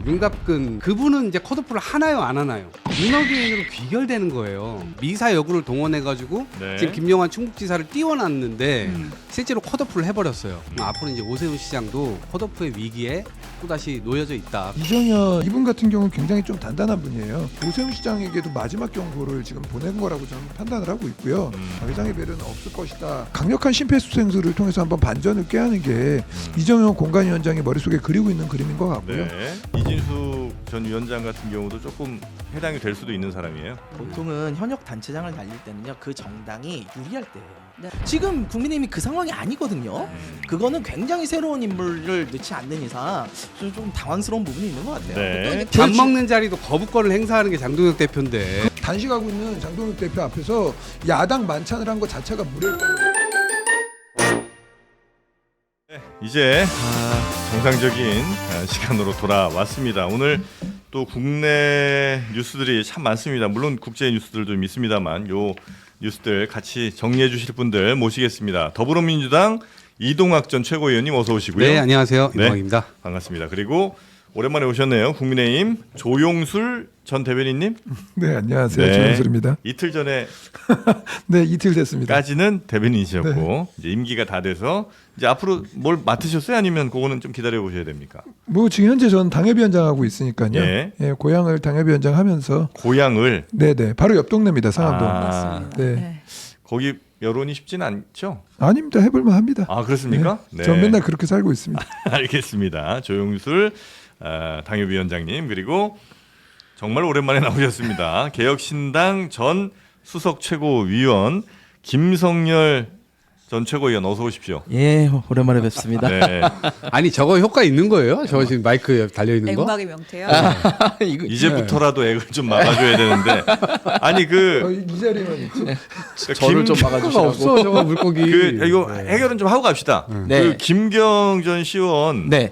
윤갑근 그분은 이제 컷오프를 하나요 안 하나요? 윤호개인으로 귀결되는 거예요. 미사 여구를 동원해가지고 네. 지금 김영환 충북지사를 띄워놨는데 실제로 컷오프를 해버렸어요. 앞으로 이제 오세훈 시장도 컷오프의 위기에 또다시 놓여져 있다. 이정현 이분 같은 경우는 굉장히 좀 단단한 분이에요. 오세훈 시장에게도 마지막 경고를 지금 보낸 거라고 저는 판단을 하고 있고요. 회장의 배려는 없을 것이다. 강력한 심폐소생술을 통해서 한번 반전을 꾀하는 게 이정현 공관위원장이 머릿속에 그리고 있는 그림인 것 같고요. 네. 이진숙 전 위원장 같은 경우도 조금 해당이 될 수도 있는 사람이에요. 보통은 현역 단체장을 날릴 때는요 그 정당이 유리할 때예요. 네. 지금 국민의힘이 그 상황이 아니거든요. 그거는 굉장히 새로운 인물을 넣지 않는 이상 좀 당황스러운 부분이 있는 것 같아요. 네. 밥 먹는 자리도 거부권을 행사하는 게 장동혁 대표인데 단식하고 있는 장동혁 대표 앞에서 야당 만찬을 한 것 자체가 무례했다고. 이제 정상적인 시간으로 돌아왔습니다. 오늘 또 국내 뉴스들이 참 많습니다. 물론 국제 뉴스들도 좀 있습니다만 요 뉴스들 같이 정리해 주실 분들 모시겠습니다. 더불어민주당 이동학 전 최고위원님 어서 오시고요. 네 안녕하세요 네. 이동학입니다. 반갑습니다. 그리고 오랜만에 오셨네요. 국민의힘 조용술 전 대변인님. 네 안녕하세요. 네. 조영술입니다. 이틀 전에 네 이틀 됐습니다. 까지는 대변인이셨고 네. 이제 임기가 다 돼서 이제 앞으로 뭘 맡으셨어요? 아니면 그거는 좀 기다려 보셔야 됩니까? 뭐 지금 현재 저는 당협위원장 하고 있으니까요. 예. 예, 고향을 당협위원장 하면서 고향을 네네 바로 옆 동네입니다. 상암동. 맞습니다. 네. 네. 거기 여론이 쉽지는 않죠? 아닙니다. 해볼만 합니다. 아 그렇습니까? 네. 전 맨날 그렇게 살고 있습니다. 알겠습니다. 조용술 당협위원장님 그리고 정말 오랜만에 나오셨습니다. 개혁신당 전 수석 최고위원 김성열 전 최고위원 어서 오십시오. 예, 오랜만에 뵙습니다. 네. 아니 저거 효과 있는 거예요? 저 지금 마이크에 달려 있는 거? 액막의 명태요. 이거 이제부터라도 액을 좀 막아줘야 되는데 아니 이 자리만 있지. 저를 좀 효과가 막아주시라고. 없어 저거 물고기. 이거 해결은 좀 하고 갑시다. 네. 그 김경 전 시원 네.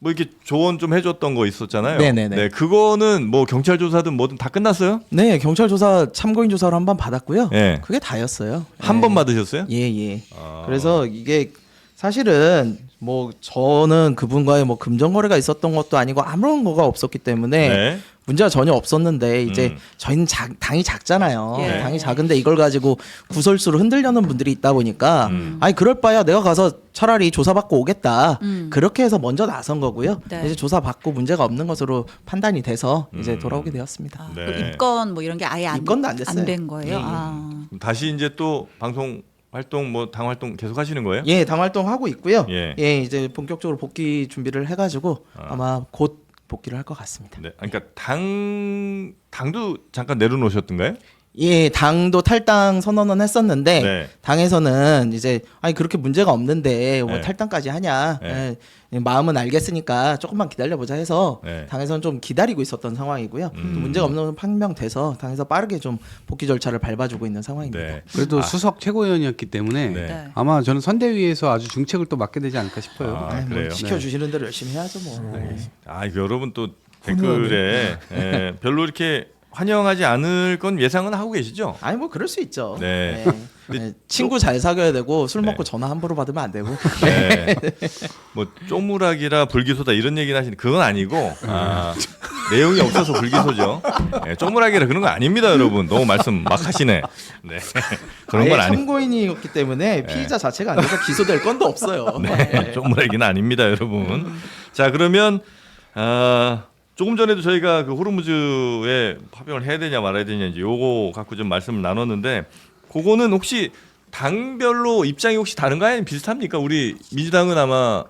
뭐 이렇게 조언 좀 해줬던 거 있었잖아요. 네네네. 네, 그거는 뭐 경찰 조사든 뭐든 다 끝났어요? 네, 경찰 조사 참고인 조사를 한 번 받았고요. 네. 그게 다였어요. 한 네. 번 받으셨어요? 예, 예. 아. 그래서 이게 사실은 뭐 저는 그분과의 뭐 금전 거래가 있었던 것도 아니고 아무런 거가 없었기 때문에 네. 문제가 전혀 없었는데 이제 저희는 당이 작잖아요. 예. 당이 작은데 이걸 가지고 구설수로 흔들려는 분들이 있다 보니까 아니 그럴 바야 내가 가서 차라리 조사받고 오겠다. 그렇게 해서 먼저 나선 거고요. 네. 이제 조사받고 문제가 없는 것으로 판단이 돼서 이제 돌아오게 되었습니다. 아, 네. 그 입건 뭐 이런 게 아예 입건도 안 됐어요. 된 거예요. 예, 예. 아. 다시 이제 또 방송 활동 뭐 당 활동 계속 하시는 거예요? 예, 당 활동하고 있고요. 예. 예, 이제 본격적으로 복귀 준비를 해가지고 아마 곧 복귀를 할 것 같습니다. 네. 그러니까 당도 잠깐 내려놓으셨던가요? 예, 당도 탈당 선언은 했었는데 네. 당에서는 이제 아니 그렇게 문제가 없는데 뭐 네. 탈당까지 하냐? 네. 예, 마음은 알겠으니까 조금만 기다려보자 해서 네. 당에서는 좀 기다리고 있었던 상황이고요. 또 문제가 없는 건 판명돼서 당에서 빠르게 좀 복귀 절차를 밟아주고 있는 상황입니다. 네. 그래도 수석 최고위원이었기 때문에 네. 네. 아마 저는 선대위에서 아주 중책을 또 맡게 되지 않을까 싶어요. 아, 아이, 뭐 그래요? 시켜주시는 대로 열심히 해야죠 뭐. 아, 이거 여러분 또 댓글에 별로 이렇게 환영하지 않을 건 예상은 하고 계시죠? 아니 뭐 그럴 수 있죠. 네. 네, 친구 잘 사귀어야 되고 술 네. 먹고 전화 함부로 받으면 안 되고. 네. 뭐 쪼무락이라 불기소다 이런 얘기는 하시는데 그건 아니고 내용이 없어서 불기소죠. 네, 쪼무락이라 그런 거 아닙니다, 여러분. 너무 말씀 막 하시네. 네. 그런 건 아예 아니. 참고인이었기 때문에 피의자 자체가 아니라 기소될 건도 없어요. 네, 쪼무락이는 아닙니다, 여러분. 자, 그러면 조금 전에도 저희가 그 호르무즈에 파병을 해야 되냐 말아야 되냐 이제 요거 갖고 좀 말씀을 나눴는데 그거는 혹시 당별로 입장이 혹시 다른가요? 아니면 비슷합니까? 우리 민주당은 아마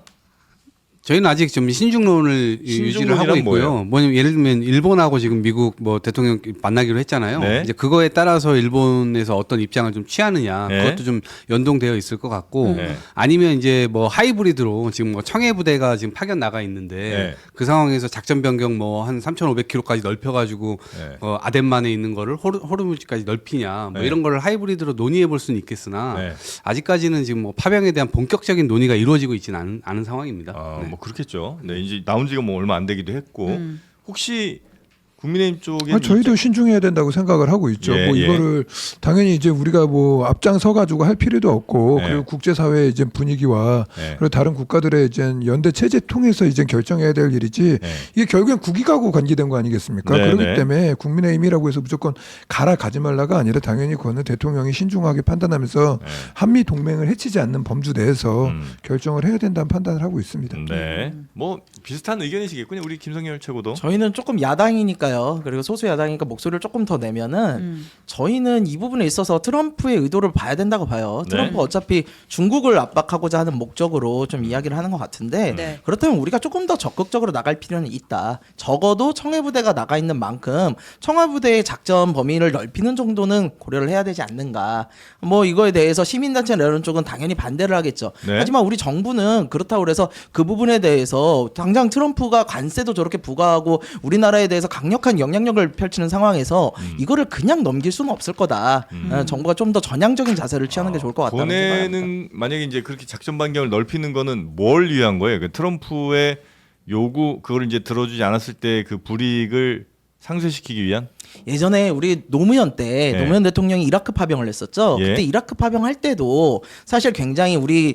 저희는 아직 좀 신중론을 유지를 하고 신중론이란 있고요. 뭐예요? 뭐냐면 예를 들면 일본하고 지금 미국 뭐 대통령 만나기로 했잖아요. 네. 이제 그거에 따라서 일본에서 어떤 입장을 좀 취하느냐 네. 그것도 좀 연동되어 있을 것 같고 네. 아니면 이제 뭐 하이브리드로 지금 뭐 청해 부대가 지금 파견 나가 있는데 네. 그 상황에서 작전 변경 뭐 한 3,500km까지 넓혀가지고 네. 아덴만에 있는 거를 호르무즈까지 넓히냐 뭐 네. 이런 거를 하이브리드로 논의해 볼 수는 있겠으나 네. 아직까지는 지금 뭐 파병에 대한 본격적인 논의가 이루어지고 있지는 않은 상황입니다. 네. 뭐 그렇겠죠. 네, 이제 나온 지가 뭐 얼마 안 되기도 했고 혹시 국민의힘 쪽에 저희도 신중해야 된다고 생각을 하고 있죠. 예, 뭐 예. 이거를 당연히 이제 우리가 뭐 앞장서 가지고 할 필요도 없고 예. 그리고 국제사회의 이제 분위기와 예. 그리고 다른 국가들의 이제 연대 체제 통해서 이제 결정해야 될 일이지 예. 이게 결국엔 국익하고 관계된 거 아니겠습니까? 네, 그렇기 네. 때문에 국민의힘이라고 해서 무조건 가라 가지 말라가 아니라 당연히 그거는 대통령이 신중하게 판단하면서 예. 한미 동맹을 해치지 않는 범주 내에서 음. 결정을 해야 된다는 판단을 하고 있습니다. 네. 뭐 비슷한 의견이시겠군요. 우리 김성열 최고도. 저희는 조금 야당이니까요. 그리고 소수 야당이니까 목소리를 조금 더 내면은 저희는 이 부분에 있어서 트럼프의 의도를 봐야 된다고 봐요. 네. 트럼프 어차피 중국을 압박하고자 하는 목적으로 좀 이야기를 하는 것 같은데 네. 그렇다면 우리가 조금 더 적극적으로 나갈 필요는 있다. 적어도 청해부대가 나가 있는 만큼 청해부대의 작전 범위를 넓히는 정도는 고려를 해야 되지 않는가. 뭐 이거에 대해서 시민단체나 이런 쪽은 당연히 반대를 하겠죠. 네. 하지만 우리 정부는 그렇다고 해서 그 부분에 대해서 당장 트럼프가 관세도 저렇게 부과하고 우리나라에 대해서 강력한 영향력을 펼치는 상황에서 이거를 그냥 넘길 수는 없을 거다. 정부가 좀 더 전향적인 자세를 취하는 게 좋을 것 같다는 생각합니다. 보내는 만약에 이제 그렇게 작전 반경을 넓히는 거는 뭘 위한 거예요? 그 트럼프의 요구 그걸 이제 들어주지 않았을 때 그 불이익을 상쇄시키기 위한? 예전에 우리 노무현 때 네. 노무현 대통령이 이라크 파병을 했었죠. 예. 그때 이라크 파병할 때도 사실 굉장히 우리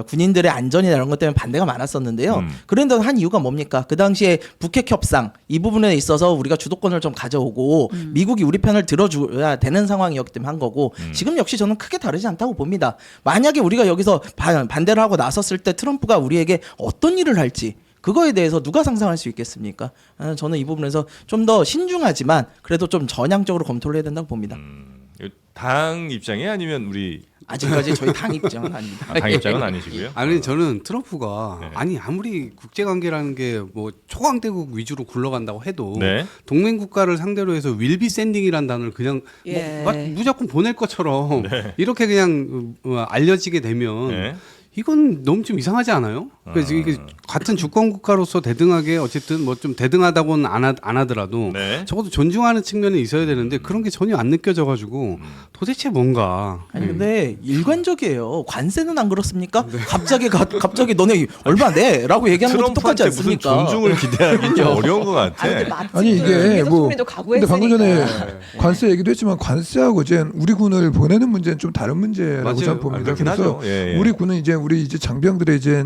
군인들의 안전이나 이런 것 때문에 반대가 많았었는데요. 그런데 한 이유가 뭡니까? 그 당시에 북핵 협상 이 부분에 있어서 우리가 주도권을 좀 가져오고 미국이 우리 편을 들어줘야 되는 상황이었기 때문에 한 거고 지금 역시 저는 크게 다르지 않다고 봅니다. 만약에 우리가 여기서 반대를 하고 나섰을 때 트럼프가 우리에게 어떤 일을 할지 그거에 대해서 누가 상상할 수 있겠습니까? 저는 이 부분에서 좀 더 신중하지만 그래도 좀 전향적으로 검토를 해야 된다고 봅니다. 당 입장에 아니면 우리 아직까지 저희 당 입장은 아닙니다. 당 입장은 아니시고요. 아니 저는 트럼프가 네. 아니 아무리 국제관계라는 게 뭐 초강대국 위주로 굴러간다고 해도 네. 동맹 국가를 상대로 해서 윌비 샌딩이라는 단어를 그냥 예. 막 무조건 보낼 것처럼 이렇게 그냥 알려지게 되면 네. 이건 너무 좀 이상하지 않아요? 그래서 이게 같은 주권 국가로서 대등하게 어쨌든 뭐 좀 대등하다고는 안 하더라도 네. 적어도 존중하는 측면이 있어야 되는데 그런 게 전혀 안 느껴져가지고 도대체 뭔가 아니 근데 일관적이에요. 관세는 안 그렇습니까? 갑자기 너네 얼마 내?라고 얘기하는 것도 똑같지 트럼프한테 무슨 않습니까? 존중을 기대하기 좀 어려운 것 같아. 아니 이게 뭐 도 근데 방금 전에 관세 얘기도 했지만 관세하고 이제 우리 군을 보내는 문제는 좀 다른 문제라고 맞아요. 저는 봅니다. 그렇긴 그래서 하죠. 예, 예. 우리 군은 우리 이제 장병들의 이제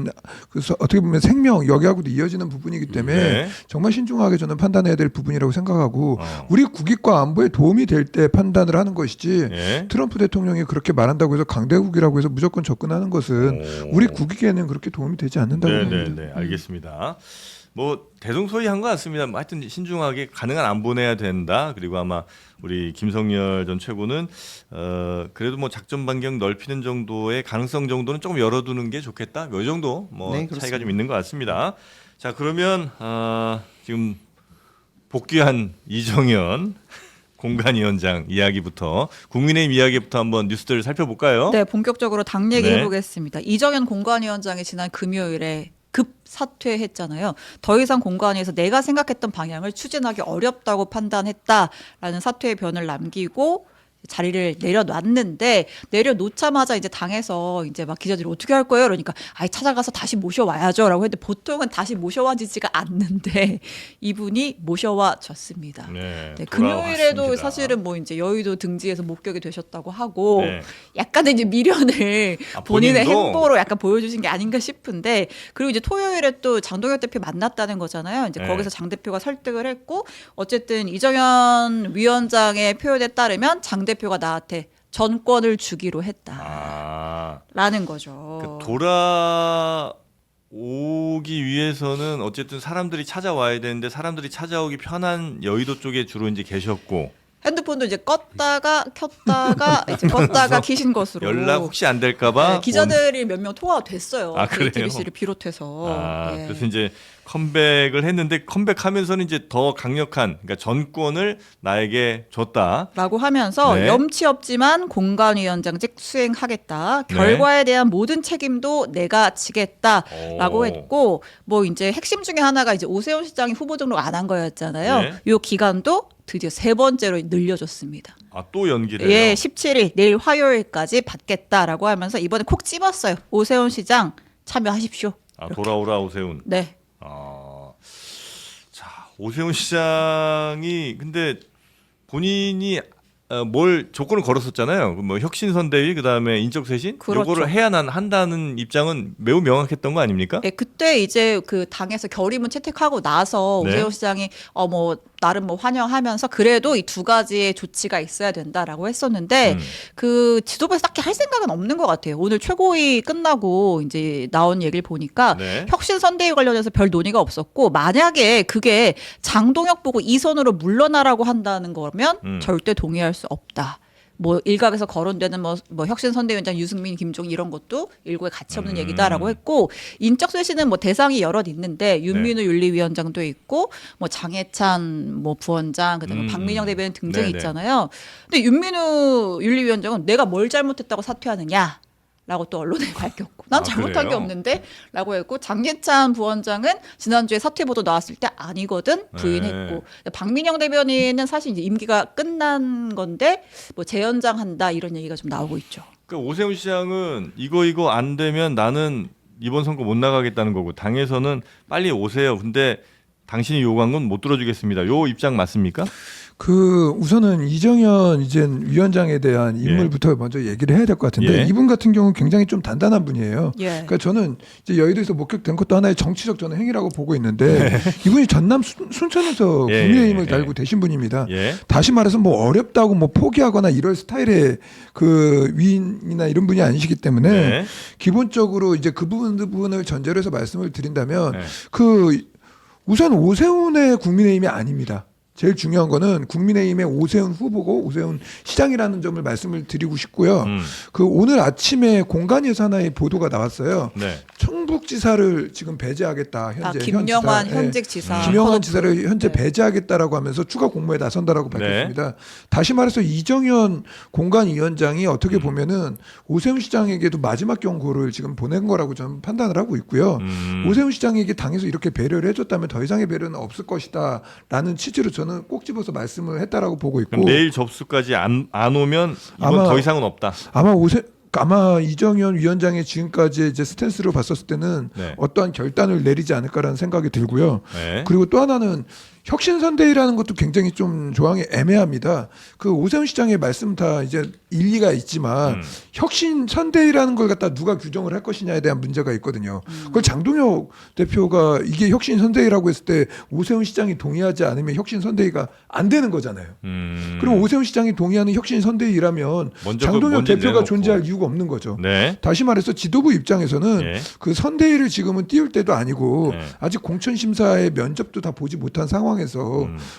그래서 어떻게 보면 생명 여기하고도 이어지는 부분이기 때문에 네. 정말 신중하게 저는 판단해야 될 부분이라고 생각하고 우리 국익과 안보에 도움이 될 때 판단을 하는 것이지 예. 트럼프 대통령이 그렇게 말한다고 해서 강대국이라고 해서 무조건 접근하는 것은 오. 우리 국익에는 그렇게 도움이 되지 않는다고 봅니다. 네네네 알겠습니다. 뭐 대동소이한 것 같습니다. 뭐 하여튼 신중하게 가능한 안 보내야 된다. 그리고 아마 우리 김성열 전 최고는 그래도 뭐 작전 반경 넓히는 정도의 가능성 정도는 조금 열어두는 게 좋겠다. 이 정도 뭐 네, 차이가 그렇습니다. 좀 있는 것 같습니다. 자 그러면 지금 복귀한 이정현 공관위원장 이야기부터 국민의힘 이야기부터 한번 뉴스들을 살펴볼까요? 네, 본격적으로 당 얘기 네. 해보겠습니다. 이정현 공관위원장이 지난 금요일에 급 사퇴했잖아요. 더 이상 공관위에서 내가 생각했던 방향을 추진하기 어렵다고 판단했다라는 사퇴의 변을 남기고 자리를 내려놨는데 내려놓자마자 이제 당에서 이제 막 기자들이 어떻게 할 거예요? 그러니까 아예 찾아가서 다시 모셔와야죠라고 했는데 보통은 다시 모셔와지지가 않는데 이분이 모셔와졌습니다. 네, 네, 금요일에도 돌아왔습니다. 사실은 뭐 이제 여의도 등지에서 목격이 되셨다고 하고 네. 약간의 이제 미련을 아, 본인의 본인도? 행보로 약간 보여주신 게 아닌가 싶은데 그리고 이제 토요일에 또 장동혁 대표 만났다는 거잖아요. 이제 네. 거기서 장 대표가 설득을 했고 어쨌든 이정현 위원장의 표현에 따르면 장 대표가 나한테 전권을 주기로 했다라는 거죠. 돌아오기 위해서는 어쨌든 사람들이 찾아와야 되는데 사람들이 찾아오기 편한 여의도 쪽에 주로 이제 계셨고 핸드폰도 이제 껐다가 켰다가 이제 껐다가 키신 것으로 연락 혹시 안 될까봐 네, 기자들이 몇 명 통화가 됐어요. 아, 그래요? JTBC를 비롯해서. 예. 그래서 이제 컴백을 했는데 컴백하면서는 이제 더 강력한 그러니까 전권을 나에게 줬다. 라고 하면서 네. 염치 없지만 공관위원장직 수행하겠다. 네. 결과에 대한 모든 책임도 내가 지겠다라고 오. 했고 뭐 이제 핵심 중에 하나가 이제 오세훈 시장이 후보 등록 안 한 거였잖아요. 네. 요 기간도 드디어 3번째로 늘려줬습니다. 또 연기를 예, 해요. 17일 내일 화요일까지 받겠다라고 하면서 이번에 콕 집었어요. 오세훈 시장 참여하십시오. 돌아오라 오세훈. 네. 자 오세훈 시장이 근데 본인이 뭘 조건을 걸었었잖아요. 뭐 혁신선대위 그다음에 인적쇄신 그렇죠. 요거를 해야 한다는 입장은 매우 명확했던 거 아닙니까? 네, 그때 이제 그 당에서 결의문 채택하고 나서 네. 오세훈 시장이 뭐 나름 뭐 환영하면서 그래도 이 두 가지의 조치가 있어야 된다라고 했었는데 그 지도부에서 딱히 할 생각은 없는 것 같아요. 오늘 최고위 끝나고 이제 나온 얘기를 보니까 네. 혁신 선대위 관련해서 별 논의가 없었고 만약에 그게 장동혁 보고 이선으로 물러나라고 한다는 거면 절대 동의할 수 없다. 뭐 일각에서 거론되는 뭐 혁신 선대위원장 유승민, 김종인 이런 것도 일고에 가치 없는 얘기다라고 했고 인적쇄신은 뭐 대상이 여럿 있는데 윤민우 윤리위원장도 있고 뭐 장해찬 뭐 부원장 그다음에 박민영 대변인 등등 네네. 있잖아요. 근데 윤민우 윤리위원장은 내가 뭘 잘못했다고 사퇴하느냐? 라고 또 언론에 밝혔고 난 잘못한 그래요? 게 없는데 라고 했고 장예찬 부원장은 지난주에 사퇴 보도 나왔을 때 아니거든 부인했고 박민영 대변인은 사실 이제 임기가 끝난 건데 뭐 재연장 한다 이런 얘기가 좀 나오고 있죠. 그러니까 오세훈 시장은 이거 안 되면 나는 이번 선거 못 나가겠다는 거고 당에서는 빨리 오세요. 근데 당신이 요구한 건 못 들어주겠습니다. 요 입장 맞습니까? 그 우선은 이정현 이제 위원장에 대한 인물부터 먼저 얘기를 해야 될 것 같은데 예. 이분 같은 경우는 굉장히 좀 단단한 분이에요. 예. 그러니까 저는 이제 여의도에서 목격된 것도 하나의 정치적 저는 행위라고 보고 있는데 이분이 전남 순천에서 예, 국민의힘을 예, 달고 예. 되신 분입니다. 예. 다시 말해서 뭐 어렵다고 뭐 포기하거나 이럴 스타일의 그 위인이나 이런 분이 아니시기 때문에 네. 기본적으로 이제 그 부분을 전제로 해서 말씀을 드린다면 네. 그 우선 오세훈의 국민의힘이 아닙니다. 제일 중요한 거는 국민의힘의 오세훈 후보고 오세훈 시장이라는 점을 말씀을 드리고 싶고요. 그 오늘 아침에 공간에서 하나의 보도가 나왔어요. 네. 충북지사를 지금 배제하겠다. 현재 김영환 현 지사. 현직 지사. 김영환 커덕. 지사를 현재 네. 배제하겠다라고 하면서 추가 공모에 나선다라고 밝혔습니다. 다시 말해서 이정현 공관위원장이 어떻게 보면은 오세훈 시장에게도 마지막 경고를 지금 보낸 거라고 저는 판단을 하고 있고요. 오세훈 시장에게 당에서 이렇게 배려를 해줬다면 더 이상의 배려는 없을 것이다라는 취지로 저는 꼭 집어서 말씀을 했다라고 보고 있고. 그럼 내일 접수까지 안 오면 이번 아마- 더 이상은 없다. 아마 이정현 위원장의 지금까지 이제 스탠스로 봤었을 때는 네. 어떠한 결단을 내리지 않을까라는 생각이 들고요. 네. 그리고 또 하나는 혁신선대위라는 것도 굉장히 좀 조항이 애매합니다. 그 오세훈 시장의 말씀 다 이제 일리가 있지만 혁신선대위라는 걸 갖다 누가 규정을 할 것이냐에 대한 문제가 있거든요. 그걸 장동혁 대표가 이게 혁신선대위라고 했을 때 오세훈 시장이 동의하지 않으면 혁신선대위가 안 되는 거잖아요. 그럼 오세훈 시장이 동의하는 혁신선대위라면 먼저 장동혁 먼저 대표가 내놓고. 존재할 이유가 없는 거죠. 네. 다시 말해서 지도부 입장에서는 예. 그 선대위를 지금은 띄울 때도 아니고 네. 아직 공천심사의 면접도 다 보지 못한 상황에서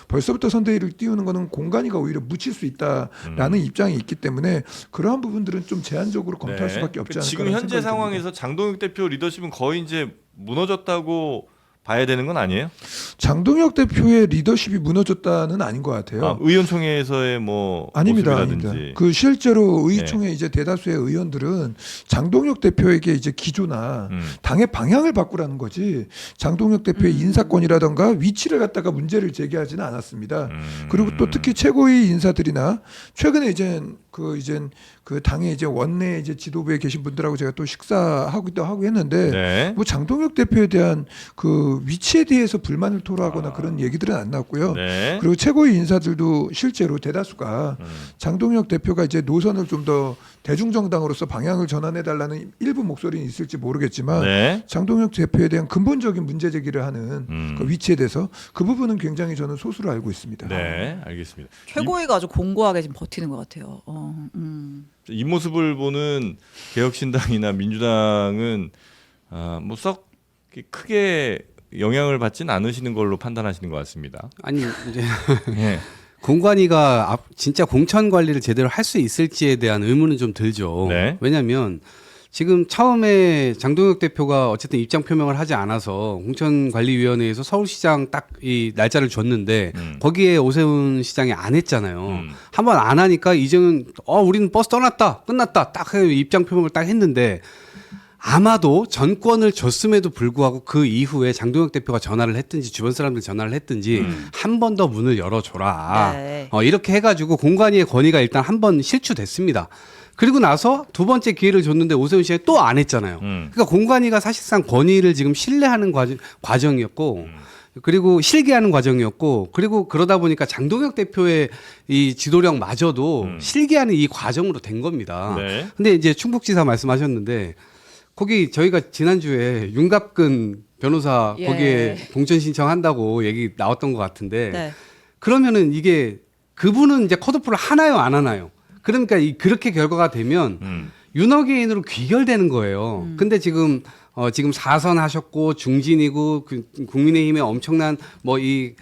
벌써부터 선대위를 띄우는 거는 공간이가 오히려 묻힐 수 있다라는 입장이 있기 때문에 그러한 부분들은 좀 제한적으로 검토할 네. 수밖에 없지 않을까. 지금 현재 상황에서 장동혁 대표 리더십은 거의 이제 무너졌다고 봐야 되는 건 아니에요? 장동혁 대표의 리더십이 무너졌다는 아닌 것 같아요. 아, 의원총회에서의 뭐 아닙니다, 모습이라든지. 아닙니다. 그 실제로 의총의 이제 대다수의 의원들은 장동혁 대표에게 이제 기조나 당의 방향을 바꾸라는 거지 장동혁 대표의 인사권이라던가 위치를 갖다가 문제를 제기하지는 않았습니다. 그리고 또 특히 최고위 인사들이나 최근에 이제 그 당의 이제 원내 이제 지도부에 계신 분들하고 제가 또 식사하기도 하고 했는데 네. 뭐 장동혁 대표에 대한 그 위치에 대해서 불만을 토로하거나 그런 얘기들은 안 나왔고요. 네. 그리고 최고위 인사들도 실제로 대다수가 장동혁 대표가 이제 노선을 좀 더 대중정당으로서 방향을 전환해 달라는 일부 목소리는 있을지 모르겠지만 네. 장동혁 대표에 대한 근본적인 문제 제기를 하는 그 위치에 대해서 그 부분은 굉장히 저는 소수로 알고 있습니다. 네, 알겠습니다. 최고위가 아주 공고하게 지금 버티는 것 같아요. 이 모습을 보는 개혁신당이나 민주당은 뭐썩 크게 영향을 받지는 않으시는 걸로 판단하시는 것 같습니다. 아니 이제 예. 공관위가 진짜 공천 관리를 제대로 할 수 있을지에 대한 의문은 좀 들죠. 네. 왜냐하면 지금 처음에 장동혁 대표가 어쨌든 입장 표명을 하지 않아서 공천관리위원회에서 서울시장 딱 이 날짜를 줬는데 거기에 오세훈 시장이 안 했잖아요. 한번 안 하니까 이제는 우리는 버스 떠났다 끝났다 딱 입장 표명을 딱 했는데 아마도 전권을 줬음에도 불구하고 그 이후에 장동혁 대표가 전화를 했든지 주변 사람들 전화를 했든지 한 번 더 문을 열어줘라. 네. 이렇게 해가지고 공관위의 권위가 일단 한 번 실추됐습니다. 그리고 나서 두 번째 기회를 줬는데 오세훈 씨가 또 안 했잖아요. 그러니까 공관위가 사실상 권위를 지금 신뢰하는 과정이었고 그리고 실기하는 과정이었고 그리고 그러다 보니까 장동혁 대표의 이 지도력마저도 실기하는 이 과정으로 된 겁니다. 네. 근데 이제 충북지사 말씀하셨는데 거기 저희가 지난주에 윤갑근 변호사 예. 거기에 공천 신청한다고 얘기 나왔던 것 같은데 네. 그러면은 이게 그분은 이제 컷오프를 하나요 안 하나요? 그러니까 그렇게 결과가 되면 윤호개인으로 귀결되는 거예요. 근데 지금 4선 하셨고 중진이고 국민의힘에 엄청난 이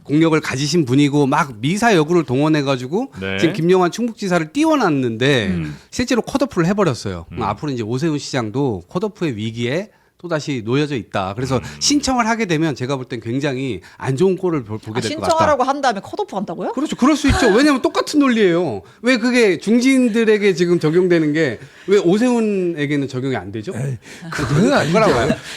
공력을 가지신 분이고 막 미사 여구를 동원해 가지고 네. 지금 김영환 충북지사를 띄워놨는데 실제로 컷오프를 해버렸어요. 앞으로 이제 오세훈 시장도 컷오프의 위기에 또다시 놓여져 있다. 그래서 신청을 하게 되면 제가 볼 땐 굉장히 안 좋은 꼴을 보게 될 것 같다. 신청하라고 한 다음에 컷오프 한다고요? 그렇죠. 그럴 수 있죠. 왜냐하면 똑같은 논리예요. 왜 그게 중진들에게 지금 적용되는 게 왜 오세훈에게는 적용이 안 되죠? 에이, 그거는 아니죠.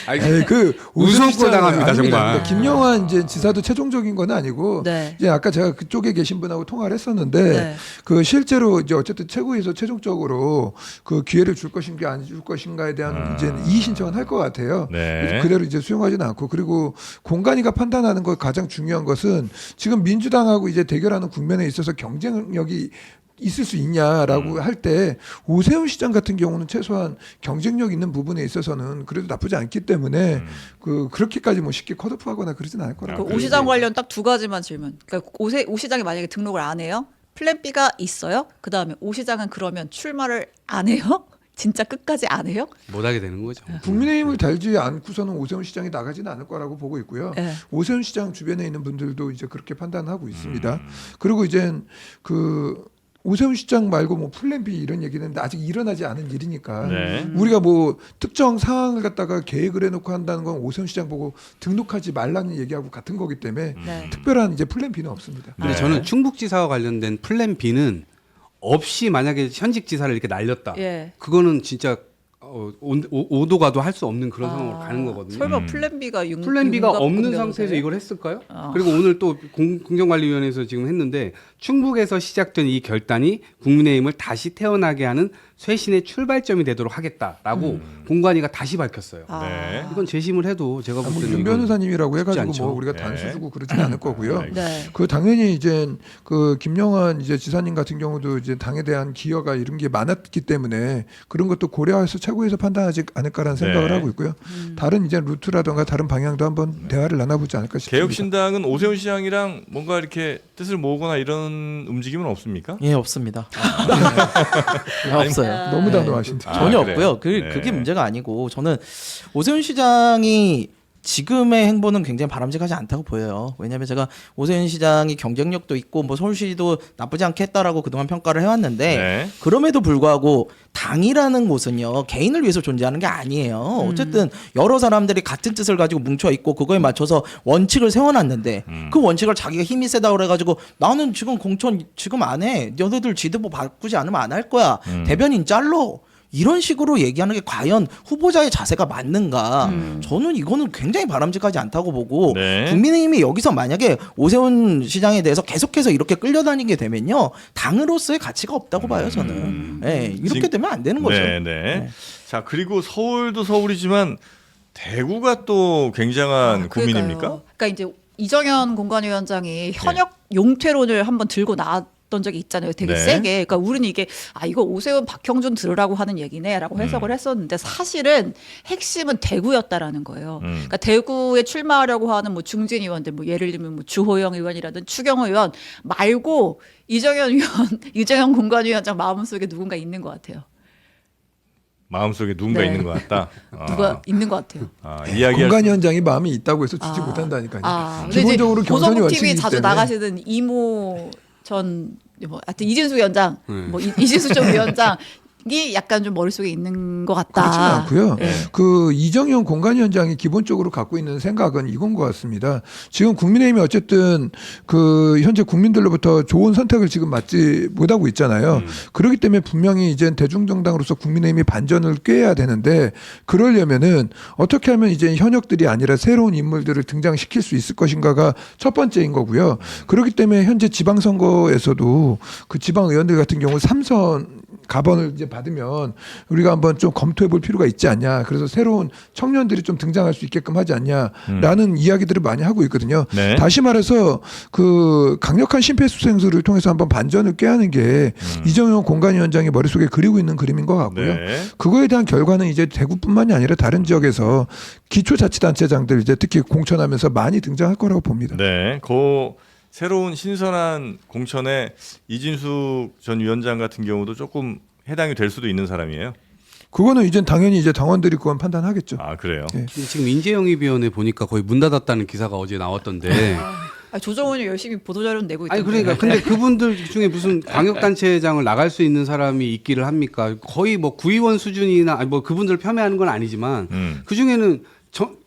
아니, 그 우스운꼴 당합니다, 아닙니다. 정말. 김영환 이제 지사도 최종적인 건 아니고 네. 이제 아까 제가 그쪽에 계신 분하고 통화를 했었는데 네. 그 실제로 이제 어쨌든 최고에서 최종적으로 그 기회를 줄 것인가 안 줄 것인가에 대한 이제 이의 신청은 할 것 같아요. 네. 그대로 이제 수용하지는 않고 그리고 공간이가 판단하는 것 가장 중요한 것은 지금 민주당하고 이제 대결하는 국면에 있어서 경쟁력이 있을 수 있냐라고 할 때 오세훈 시장 같은 경우는 최소한 경쟁력 있는 부분에 있어서는 그래도 나쁘지 않기 때문에 그렇게까지 뭐 쉽게 컷오프하거나 그러진 않을 거라고. 오 시장 관련 딱 두 가지만 질문. 그러니까 오 시장이 만약에 등록을 안 해요? 플랜 B가 있어요? 그 다음에 오 시장은 그러면 출마를 안 해요? 진짜 끝까지 안 해요? 못하게 되는 거죠. 국민의힘을 달지 않고서는 오세훈 시장이 나가지는 않을 거라고 보고 있고요. 네. 오세훈 시장 주변에 있는 분들도 이제 그렇게 판단하고 있습니다. 그리고 이제 오세훈 시장 말고 뭐 플랜 B 이런 얘기는 아직 일어나지 않은 일이니까 네. 우리가 뭐 특정 상황을 갖다가 계획을 해놓고 한다는 건 오세훈 시장 보고 등록하지 말라는 얘기하고 같은 거기 때문에 네. 특별한 이제 플랜 B는 없습니다. 근데 네. 저는 충북지사와 관련된 플랜 B는 없이 만약에 현직 지사를 이렇게 날렸다. 예. 그거는 진짜 오도가도 할 수 없는 그런 상황으로 가는 거거든요. 설마 플랜 B가 플랜 B가 없는 상태에서 이걸 했을까요? 그리고 오늘 또 공정관리위원회에서 지금 했는데 충북에서 시작된 이 결단이 국민의힘을 다시 태어나게 하는 쇄신의 출발점이 되도록 하겠다라고 공관위가 다시 밝혔어요. 네. 이건 재심을 해도 제가 볼 뭐 때는 윤 변호사님이라고 쉽지 해가지고 않죠. 뭐 우리가 네. 단수 주고 그러지는 않을 거고요. 네. 그 당연히 이제 그 김영환 이제 지사님 같은 경우도 이제 당에 대한 기여가 이런 게 많았기 때문에 그런 것도 고려해서 최고에서 판단하지 않을까라는 생각을 네. 하고 있고요. 다른 이제 루트라든가 다른 방향도 한번 대화를 나눠보지 않을까 싶습니다. 개혁신당은 오세훈 시장이랑 뭔가 이렇게 뜻을 모으거나 이런 움직임은 없습니까? 예, 없습니다. 네, 없어요. 너무 네. 단호하신데. 아, 전혀 그래요? 없고요. 네. 그게 문제가 아니고 저는 오세훈 시장이 지금의 행보는 굉장히 바람직하지 않다고 보여요. 왜냐하면 제가 오세훈 시장이 경쟁력도 있고 뭐 서울시도 나쁘지 않게 했다라고 그동안 평가를 해왔는데 네. 그럼에도 불구하고 당이라는 곳은요 개인을 위해서 존재하는 게 아니에요. 어쨌든 여러 사람들이 같은 뜻을 가지고 뭉쳐 있고 그거에 맞춰서 원칙을 세워놨는데 그 원칙을 자기가 힘이 세다 그래가지고 나는 지금 공천 지금 안 해. 너네들 지도부 바꾸지 않으면 안 할 거야. 대변인 잘러. 이런 식으로 얘기하는 게 과연 후보자의 자세가 맞는가? 저는 이거는 굉장히 바람직하지 않다고 보고 네. 국민의힘이 여기서 만약에 오세훈 시장에 대해서 계속해서 이렇게 끌려다니게 되면요 당으로서의 가치가 없다고 봐요 저는. 네, 이렇게 지금- 되면 안 되는 거죠. 네, 네. 자, 그리고 서울도 서울이지만 대구가 또 굉장한 고민입니까? 그러니까 이제 이정현 공관위원장이 현역 용퇴론을 한번 들고 나왔던 적이 있잖아요. 되게 네. 세게. 그러니까 우리는 이게 이거 오세훈 박형준 들으라고 하는 얘기네라고 해석을 했었는데 사실은 핵심은 대구였다라는 거예요. 그러니까 대구에 출마하려고 하는 뭐 중진 의원들, 뭐 예를 들면 뭐 주호영 의원이라든 추경호 의원 말고 이정현 공관위원장 마음속에 누군가 있는 것 같아요. 마음속에 누군가 네. 있는 것 같다. 누가 있는 것 같아요. 이야기할 공간 현장이 마음이 있다고 해서 주지 못한다니까요. 근데 기본적으로 이제 경선이 고성국 원칙이기 TV 자주 때문에. 나가시는 이모 전 하여튼 이진수 위원장, 뭐 이진수 전 위원장이 약간 좀 머릿속에 있는 것 같다. 그렇지는 않고요. 네. 그 이정현 공관위원장이 기본적으로 갖고 있는 생각은 이건 것 같습니다. 지금 국민의힘이 어쨌든 그 현재 국민들로부터 좋은 선택을 지금 받지 못하고 있잖아요. 그렇기 때문에 분명히 이제 대중정당으로서 국민의힘이 반전을 꾀해야 되는데 그러려면은 어떻게 하면 이제 현역들이 아니라 새로운 인물들을 등장시킬 수 있을 것인가가 첫 번째인 거고요. 그렇기 때문에 현재 지방선거에서도 그 지방 의원들 같은 경우 3선 가번을 이제 받으면 우리가 한번 좀 검토해 볼 필요가 있지 않냐. 그래서 새로운 청년들이 좀 등장할 수 있게끔 하지 않냐라는 이야기들을 많이 하고 있거든요. 네. 다시 말해서 그 강력한 심폐소생술을 통해서 한번 반전을 꾀하는 게 이정현 공관위원장이 머릿속에 그리고 있는 그림인 것 같고요. 네. 그거에 대한 결과는 이제 대구뿐만이 아니라 다른 지역에서 기초자치단체장들 이제 특히 공천하면서 많이 등장할 거라고 봅니다. 네. 그 새로운 신선한 공천에 이진숙 전 위원장 같은 경우도 조금 해당이 될 수도 있는 사람이에요. 그거는 이제 당연히 이제 당원들이 그건 판단하겠죠. 아, 그래요. 네. 지금 인재영입위원회 보니까 거의 문 닫았다는 기사가 어제 나왔던데. 조정원이 열심히 보도자료는 내고 있던데. 아니 그러니까 근데 그분들 중에 무슨 광역단체장을 나갈 수 있는 사람이 있기를 합니까? 거의 뭐 구의원 수준이나 아니 뭐 그분들 폄훼하는 건 아니지만 그 중에는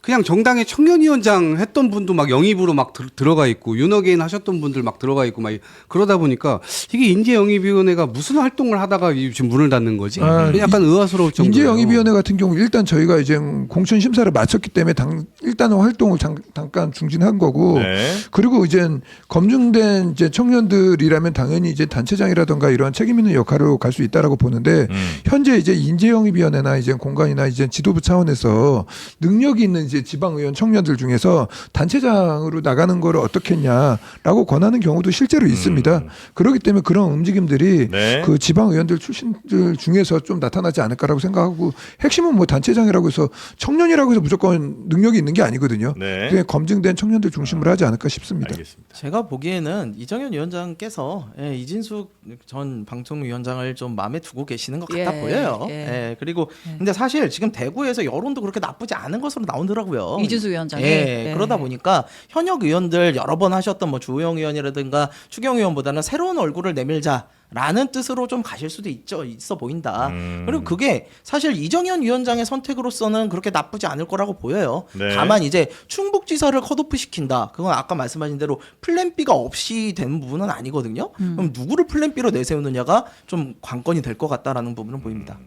그냥 정당의 청년위원장 했던 분도 막 영입으로 막 들어가 있고 윤호개인 하셨던 분들 막 들어가 있고 막 그러다 보니까 이게 인재영입위원회가 무슨 활동을 하다가 지금 문을 닫는 거지? 약간 의아스러울 정도예요. 인재영입위원회 같은 경우 일단 저희가 이제 공천 심사를 마쳤기 때문에 일단은 활동을 잠깐 중진한 거고 네. 그리고 이제 검증된 이제 청년들이라면 당연히 이제 단체장이라든가 이러한 책임 있는 역할로 갈 수 있다라고 보는데 현재 이제 인재영입위원회나 이제 공간이나 이제 지도부 차원에서 능력이 있는 이제 지방의원 청년들 중에서 단체장으로 나가는 거를 어떻겠냐라고 권하는 경우도 실제로 있습니다. 그렇기 때문에 그런 움직임들이 네. 그 지방의원들 출신들 중에서 좀 나타나지 않을까라고 생각하고 핵심은 뭐 단체장이라고 해서 청년이라고 해서 무조건 능력이 있는 게 아니거든요. 네. 그게 검증된 청년들 중심으로 하지 않을까 싶습니다. 알겠습니다. 제가 보기에는 이정현 위원장께서 이진숙 전 방통위원장을 좀 마음에 두고 계시는 것 같다 예, 보여요. 예. 그리고 근데 사실 지금 대구에서 여론도 그렇게 나쁘지 않은 것으로 나오더라고요. 이진숙 위원장이. 예, 네. 그러다 보니까 현역 의원들 여러 번 하셨던 뭐 주호영 의원이라든가 추경 의원보다는 새로운 얼굴을 내밀자. 라는 뜻으로 좀 가실 수도 있어 보인다. 그리고 그게 사실 이정현 위원장의 선택으로서는 그렇게 나쁘지 않을 거라고 보여요. 네. 다만 이제 충북지사를 컷오프 시킨다. 그건 아까 말씀하신 대로 플랜 B가 없이 되는 부분은 아니거든요. 그럼 누구를 플랜 B로 내세우느냐가 좀 관건이 될 것 같다라는 부분은 보입니다.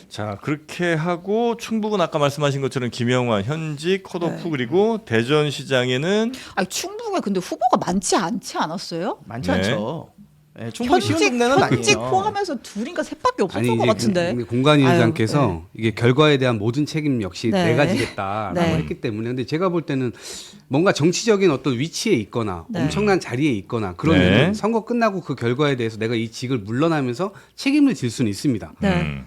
자, 그렇게 하고 충북은 아까 말씀하신 것처럼 김영환 현직 컷오프 네. 그리고 대전시장에는 충북에 근데 후보가 많지 않지 않았어요? 많지 네. 않죠. 예, 충분히 쉬운 동네는 현직 아니에요. 포함해서 둘인가 셋밖에 없었던 것 이제 같은데. 근데 공관위원장께서 아유, 이게 결과에 대한 모든 책임 역시 네. 내가 지겠다라고 네. 했기 때문에 근데 제가 볼 때는 뭔가 정치적인 어떤 위치에 있거나 네. 엄청난 자리에 있거나 그러면 네. 선거 끝나고 그 결과에 대해서 내가 이 직을 물러나면서 책임을 질 수는 있습니다. 네.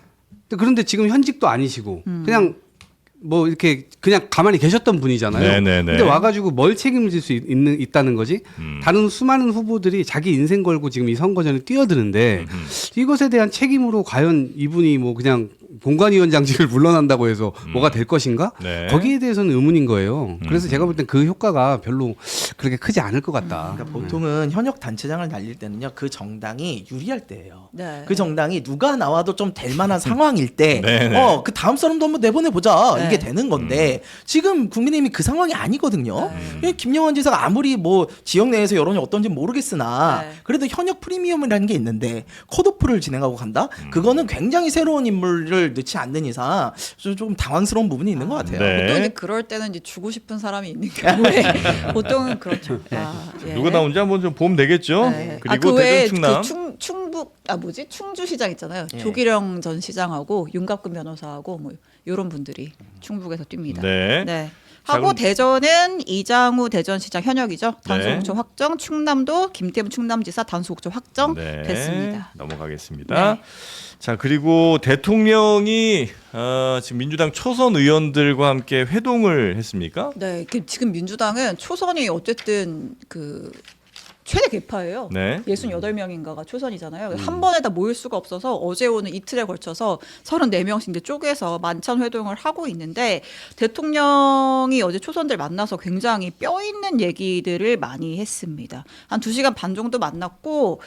그런데 지금 현직도 아니시고 그냥 뭐 이렇게 그냥 가만히 계셨던 분이잖아요. 네네네. 근데 와가지고 뭘 책임질 수 있다는 거지? 다른 수많은 후보들이 자기 인생 걸고 지금 이 선거전에 뛰어드는데 이것에 대한 책임으로 과연 이분이 뭐 그냥 공관위원장직을 물러난다고 해서 뭐가 될 것인가? 네. 거기에 대해서는 의문인 거예요. 그래서 제가 볼 땐 그 효과가 별로 그렇게 크지 않을 것 같다. 그러니까 보통은 현역 단체장을 날릴 때는요, 그 정당이 유리할 때예요. 네. 그 정당이 누가 나와도 좀 될 만한 상황일 때, 네, 네. 그 다음 사람도 한번 내보내 보자 네. 이게 되는 건데 지금 국민의힘이 그 상황이 아니거든요. 네. 김영환 지사가 아무리 뭐 지역 내에서 여론이 어떤지 모르겠으나 네. 그래도 현역 프리미엄이라는 게 있는데 컷오프를 진행하고 간다. 그거는 굉장히 새로운 인물을 넣지 않는 이상 좀 당황스러운 부분이 있는 것 같아요. 네. 보통 이제 그럴 때는 이제 주고 싶은 사람이 있는 경우에 보통은 그렇죠. 예. 누가 나온지 한번 좀 보면 되겠죠. 네. 그리고 그 외에 대전 충남. 그 충북 충주시장 있잖아요. 예. 조기령 전 시장하고 윤갑근 변호사하고 뭐 이런 분들이 충북에서 뜁니다. 네. 자, 하고 그럼- 대전은 이장우 대전시장 현역이죠. 단수 네. 공천 확정. 충남도 김태훈 충남지사 단수 공천 확정 네. 됐습니다. 넘어가겠습니다. 네. 자, 그리고 대통령이 지금 민주당 초선 의원들과 함께 회동을 했습니까? 네, 지금 민주당은 초선이 어쨌든 그 최대 개파예요. 네. 68명인가가 초선이잖아요. 한 번에 다 모일 수가 없어서 어제 오늘 이틀에 걸쳐서 34명씩 이제 쪼개서 만찬 회동을 하고 있는데 대통령이 어제 초선들 만나서 굉장히 뼈 있는 얘기들을 많이 했습니다. 한 2시간 반 정도 만났고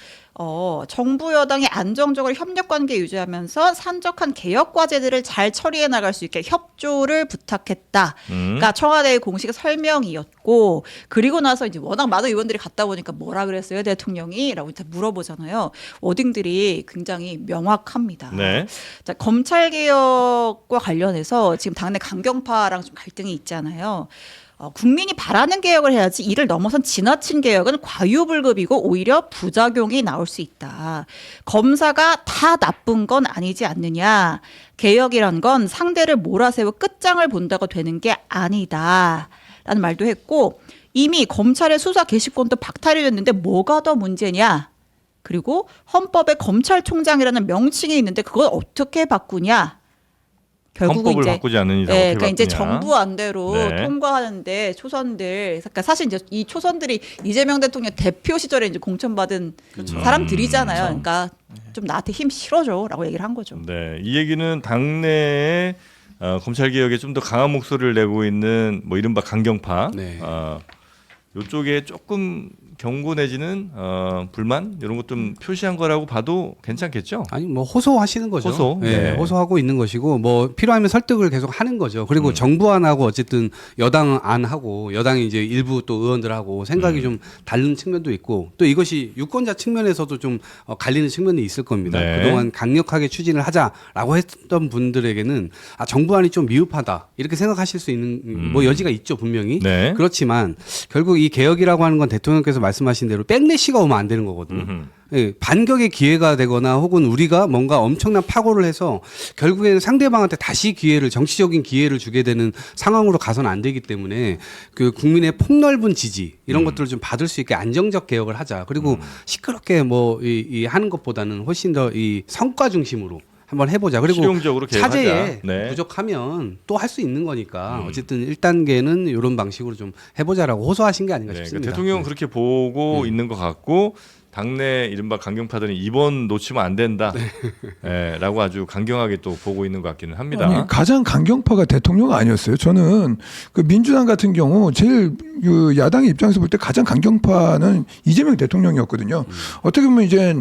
정부 여당이 안정적으로 협력 관계 유지하면서 산적한 개혁 과제들을 잘 처리해 나갈 수 있게 협조를 부탁했다. 그러니까 청와대의 공식 설명이었고 그리고 나서 이제 워낙 많은 의원들이 갔다 보니까 뭐라 그랬어요 대통령이?라고 이제 물어보잖아요. 워딩들이 굉장히 명확합니다. 네. 자, 검찰 개혁과 관련해서 지금 당내 강경파랑 좀 갈등이 있잖아요. 국민이 바라는 개혁을 해야지 이를 넘어선 지나친 개혁은 과유불급이고 오히려 부작용이 나올 수 있다. 검사가 다 나쁜 건 아니지 않느냐. 개혁이란 건 상대를 몰아세워 끝장을 본다고 되는 게 아니다. 라는 말도 했고 이미 검찰의 수사 개시권도 박탈이 됐는데 뭐가 더 문제냐. 그리고 헌법에 검찰총장이라는 명칭이 있는데 그걸 어떻게 바꾸냐. 결국은 헌법을 이제 바꾸지 않는 이상 네, 어떻게 그러니까 이제 바꾸냐. 정부 안대로 네. 통과하는데 초선들, 그러니까 사실 이제 이 초선들이 이재명 대통령 대표 시절에 이제 공천받은 사람들이잖아요. 그러니까 좀 나한테 힘 실어줘라고 얘기를 한 거죠. 네, 이 얘기는 당내에 검찰 개혁에 좀 더 강한 목소리를 내고 있는 뭐 이른바 강경파 네. 이쪽에 조금 경고 내지는 불만 이런 것 좀 표시한 거라고 봐도 괜찮겠죠? 아니 뭐 호소하시는 거죠. 호소? 예, 네. 호소하고 있는 것이고 뭐 필요하면 설득을 계속 하는 거죠. 그리고 정부 안하고 어쨌든 여당 안하고 여당이 이제 일부 또 의원들하고 생각이 좀 다른 측면도 있고 또 이것이 유권자 측면에서도 좀 갈리는 측면이 있을 겁니다. 네. 그동안 강력하게 추진을 하자라고 했던 분들에게는 정부안이 좀 미흡하다 이렇게 생각하실 수 있는 뭐 여지가 있죠 분명히. 네. 그렇지만 결국 이 개혁이라고 하는 건 대통령께서 말씀하신 대로 백래시가 오면 안 되는 거거든요. 예, 반격의 기회가 되거나 혹은 우리가 뭔가 엄청난 파고를 해서 결국에는 상대방한테 다시 기회를 정치적인 기회를 주게 되는 상황으로 가서는 안 되기 때문에 그 국민의 폭넓은 지지 이런 것들을 좀 받을 수 있게 안정적 개혁을 하자. 그리고 시끄럽게 뭐 이 하는 것보다는 훨씬 더 이 성과 중심으로 한번 해보자. 그리고 실용적으로 개혁하자. 차제에 네. 부족하면 또 할 수 있는 거니까 어쨌든 1단계는 이런 방식으로 좀 해보자라고 호소하신 게 아닌가 네, 싶습니다. 그러니까 대통령은 그렇게 보고 있는 것 같고 당내 이른바 강경파들은 이번 놓치면 안 된다. 네, 라고 아주 강경하게 또 보고 있는 것 같기는 합니다. 아니, 가장 강경파가 대통령 아니었어요. 저는 그 민주당 같은 경우 제일 그 야당의 입장에서 볼 때 가장 강경파는 이재명 대통령이었거든요. 어떻게 보면 이제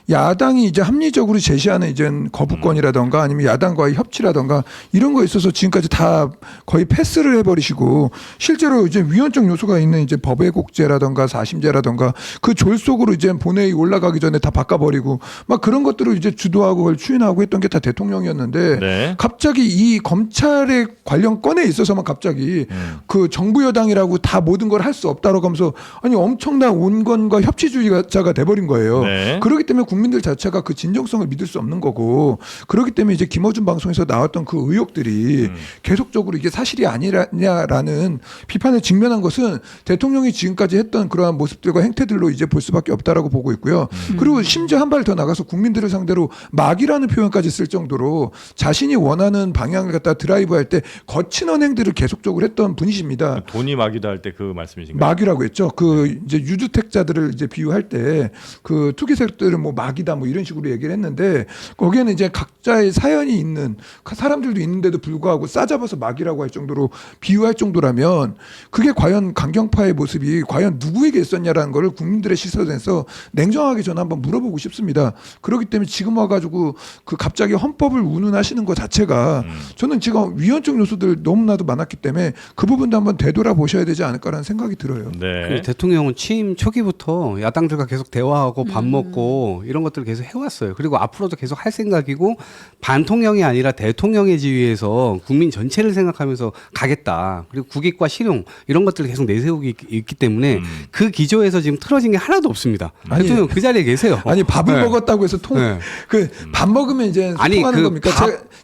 야당이 이제 합리적으로 제시하는 이제 거부권이라던가 아니면 야당과의 협치라던가 이런 거에 있어서 지금까지 다 거의 패스를 해버리시고 실제로 이제 위헌적 요소가 있는 이제 법외국제라던가 사심제라던가 그 졸 속으로 이제 본회의 올라가기 전에 다 바꿔버리고 막 그런 것들을 이제 주도하고 그걸 추인하고 했던 게 다 대통령이었는데 네. 갑자기 이 검찰의 관련 건에 있어서만 갑자기 그 정부 여당이라고 다 모든 걸 할 수 없다라고 하면서 아니 엄청난 온건과 협치주의자가 돼버린 거예요. 네. 그렇기 때문에 국민들 자체가 그 진정성을 믿을 수 없는 거고 그렇기 때문에 이제 김어준 방송에서 나왔던 그 의혹들이 계속적으로 이게 사실이 아니냐라는 비판에 직면한 것은 대통령이 지금까지 했던 그러한 모습들과 행태들로 이제 볼 수밖에 없다라고 보고 있고요. 그리고 심지어 한 발 더 나가서 국민들을 상대로 막이라는 표현까지 쓸 정도로 자신이 원하는 방향을 갖다 드라이브할 때 거친 언행들을 계속적으로 했던 분이십니다. 돈이 막이다 할 때 그 말씀이신가요? 막이라고 했죠. 그 이제 유주택자들을 이제 비유할 때 그 투기세력들은 뭐 막이다 뭐 이런 식으로 얘기를 했는데 거기에는 이제 각자의 사연이 있는 사람들도 있는데도 불구하고 싸잡아서 막이라고 할 정도로 비유할 정도라면 그게 과연 강경파의 모습이 과연 누구에게 있었냐라는 거를 국민들의 시선에서 냉정하게 저는 한번 물어보고 싶습니다. 그렇기 때문에 지금 와가지고 그 갑자기 헌법을 운운하시는 것 자체가 저는 지금 위헌적 요소들 너무나도 많았기 때문에 그 부분도 한번 되돌아보셔야 되지 않을까라는 생각이 들어요. 네. 그 대통령은 취임 초기부터 야당들과 계속 대화하고 밥 먹고 이런 것들을 계속 해왔어요. 그리고 앞으로도 계속 할 생각이고 반통령이 아니라 대통령의 지위에서 국민 전체를 생각하면서 가겠다. 그리고 국익과 실용 이런 것들을 계속 내세우기 있기 때문에 그 기조에서 지금 틀어진 게 하나도 없습니다. 아니, 대통령 그 자리에 계세요. 아니 밥을 네. 먹었다고 해서 네. 그 밥 먹으면 이제 아니 소통하는 그 겁니까?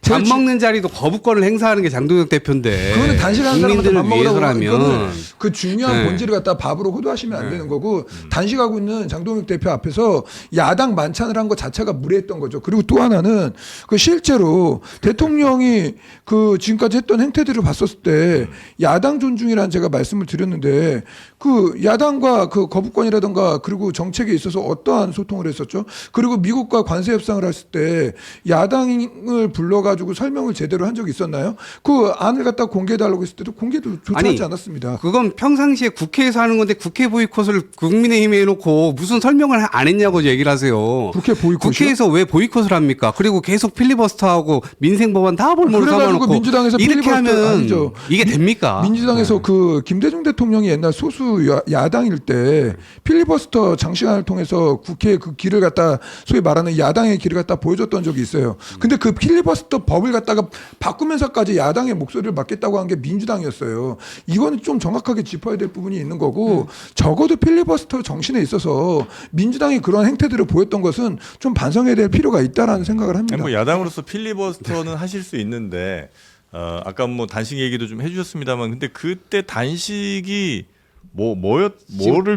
밥 먹는 자리도 거부권을 행사하는 게 장동혁 대표인데 그거는 단식하는 사람한테 국민들을 밥 먹으라고 위해서라면 이거는 그 중요한 네. 본질을 갖다 밥으로 호도하시면 안 되는 거고 단식하고 있는 장동혁 대표 앞에서 야당 만찬을 한 것 자체가 무례했던 거죠. 그리고 또 하나는 그 실제로 대통령이 그 지금까지 했던 행태들을 봤었을 때 야당 존중이라는 제가 말씀을 드렸는데 그 야당과 그 거부권이라든가 그리고 정책에 있어서 어떠한 소통을 했었죠. 그리고 미국과 관세 협상을 했을 때 야당을 불러가지고 설명을 제대로 한 적이 있었나요? 그 안을 갖다 공개해달라고 했을 때도 공개도 조차하지 아니, 않았습니다. 그건 평상시에 국회에서 하는 건데 국회 보이콧을 국민의힘에 해놓고 무슨 설명을 안 했냐고 얘기를 하세요. 국회 보이콧이요? 국회에서 왜 보이콧을 합니까? 그리고 계속 필리버스터하고 민생법안 다 볼모로 그래가지고 삼아놓고 민주당에서 이렇게 필리버스터 하면 아니죠. 이게 됩니까? 민주당에서 그 김대중 대통령이 옛날 소수 야당일 때 필리버스터 장시간을 통해서 국회의 그 길을 갖다 소위 말하는 야당의 길을 갖다 보여줬던 적이 있어요. 근데 그 필리버스터 법을 갖다가 바꾸면서까지 야당의 목소리를 맡겠다고 한 게 민주당이었어요. 이거는 좀 정확하게 짚어야 될 부분이 있는 거고 적어도 필리버스터 정신에 있어서 민주당이 그런 행태들을 보였던 것은 좀 반성해야 될 필요가 있다라는 생각을 합니다. 뭐 야당으로서 필리버스터는 하실 수 있는데 아까 뭐 단식 얘기도 좀 해주셨습니다만 근데 그때 단식이 뭐를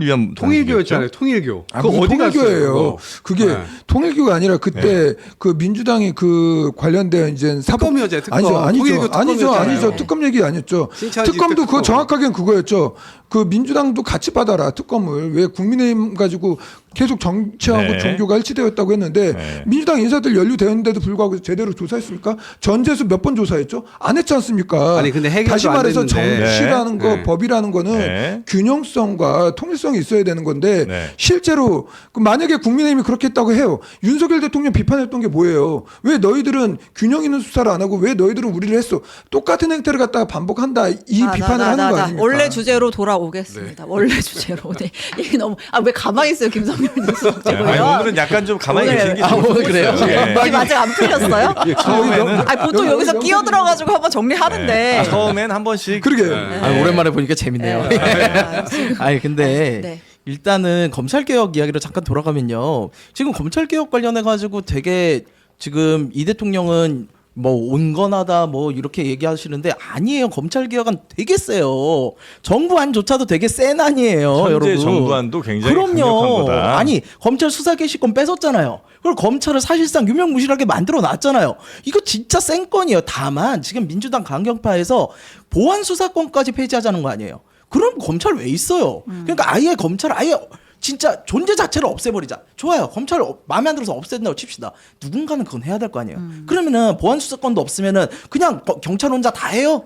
위한 통일교였잖아요. 통일교. 그거 무슨 어디 갔어요? 통일교예요. 그거? 그게 네. 통일교가 아니라 그때 그 민주당이 그 관련된 이제 특검이었죠, 특검. 통일교 특검이었잖아요. 아니죠. 특검 얘기 아니었죠. 신천지 특검도 그거 특검. 정확하게는 그거였죠. 그 민주당도 같이 받아라 특검을. 왜 국민의힘 가지고 계속 정치하고 네. 종교가 일치되었다고 했는데 네. 민주당 인사들 연루되었는데도 불구하고 제대로 조사했습니까? 전재수 몇 번 조사했죠? 안 했지 않습니까? 아니, 근데 해결도 다시 안 말해서 됐는데. 정치라는 거 네. 법이라는 거는 네. 균형성과 통일성이 있어야 되는 건데 네. 실제로 그 만약에 국민의힘이 그렇게 했다고 해요. 윤석열 대통령 비판했던 게 뭐예요? 왜 너희들은 균형 있는 수사를 안 하고 왜 너희들은 우리를 했어? 똑같은 행태를 갖다가 반복한다. 이 비판을 하는 거 아닙니까? 원래 주제로 돌아오겠습니다. 원래 주제로. 네. 이게 너무 왜 가만히 있어요, 김성렬 교수. 아니, 오늘은 약간 좀 가만히 오늘- 계시는 게 아, 좀 오늘 그래요? 예. 지금 아직 안 풀렸어요? 처음에는 아니, 보통 여기서 끼어들어가지고 한번 정리하는데. 처음엔 한 번씩 그러게. 아, 오랜만에 보니까 재밌네요. 네. 아, 지금. 아니 근데 네. 일단은 검찰 개혁 이야기로 잠깐 돌아가면요. 지금 검찰 개혁 관련해 가지고 되게 지금 이 대통령은 뭐 온건하다 뭐 이렇게 얘기하시는데 아니에요. 검찰 개혁은 되게 세요. 정부안조차도 되게 센 안이에요, 현재 여러분. 정부안도 굉장히 강력한 그럼요. 거다. 아니 검찰 수사 개시권 뺏었잖아요. 그걸 검찰을 사실상 유명무실하게 만들어 놨잖아요. 이거 진짜 센 건이에요. 다만 지금 민주당 강경파에서 보안 수사권까지 폐지하자는 거 아니에요. 그럼 검찰 왜 있어요? 그러니까 아예 검찰 아예 진짜 존재 자체를 없애버리자. 좋아요. 검찰 마음에 안 들어서 없앤다고 칩시다. 누군가는 그건 해야 될 거 아니에요. 그러면은 보안 수사권도 없으면은 그냥 경찰 혼자 다 해요.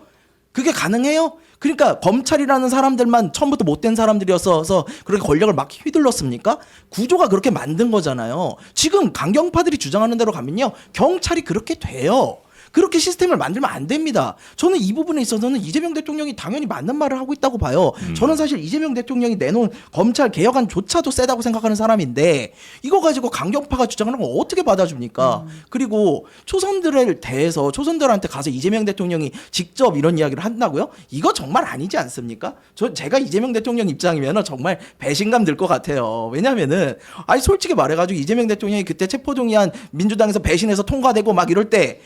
그게 가능해요? 그러니까 검찰이라는 사람들만 처음부터 못된 사람들이어서 그렇게 권력을 막 휘둘렀습니까? 구조가 그렇게 만든 거잖아요. 지금 강경파들이 주장하는 대로 가면요. 경찰이 그렇게 돼요. 그렇게 시스템을 만들면 안 됩니다. 저는 이 부분에 있어서는 이재명 대통령이 당연히 맞는 말을 하고 있다고 봐요. 저는 사실 이재명 대통령이 내놓은 검찰 개혁안조차도 세다고 생각하는 사람인데 이거 가지고 강경파가 주장하는 걸 어떻게 받아줍니까? 그리고 초선들에 대해서 초선들한테 가서 이재명 대통령이 직접 이런 이야기를 한다고요? 이거 정말 아니지 않습니까? 제가 이재명 대통령 입장이면 정말 배신감 들 것 같아요. 왜냐면은 아니 솔직히 말해가지고 이재명 대통령이 그때 체포동의안 민주당에서 배신해서 통과되고 막 이럴 때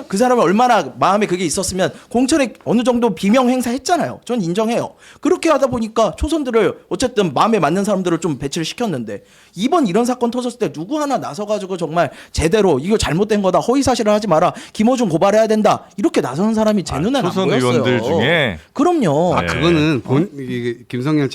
그 사람이 얼마나 마음에 그게 있었으면 공천에 어느 정도 비명 행사했잖아요. 전 인정해요. 그렇게 하다 보니까 초선들을 어쨌든 마음에 맞는 사람들을 좀 배치를 시켰는데 이번 이런 사건 터졌을 때 누구 하나 나서가지고 정말 제대로 이거 잘못된 거다 허위사실을 하지 마라 김어준 고발해야 된다 이렇게 나서는 사람이 제 눈에 안 초선 보였어요. 의원들 중에 그럼요. 아, 그거는 이게 김성현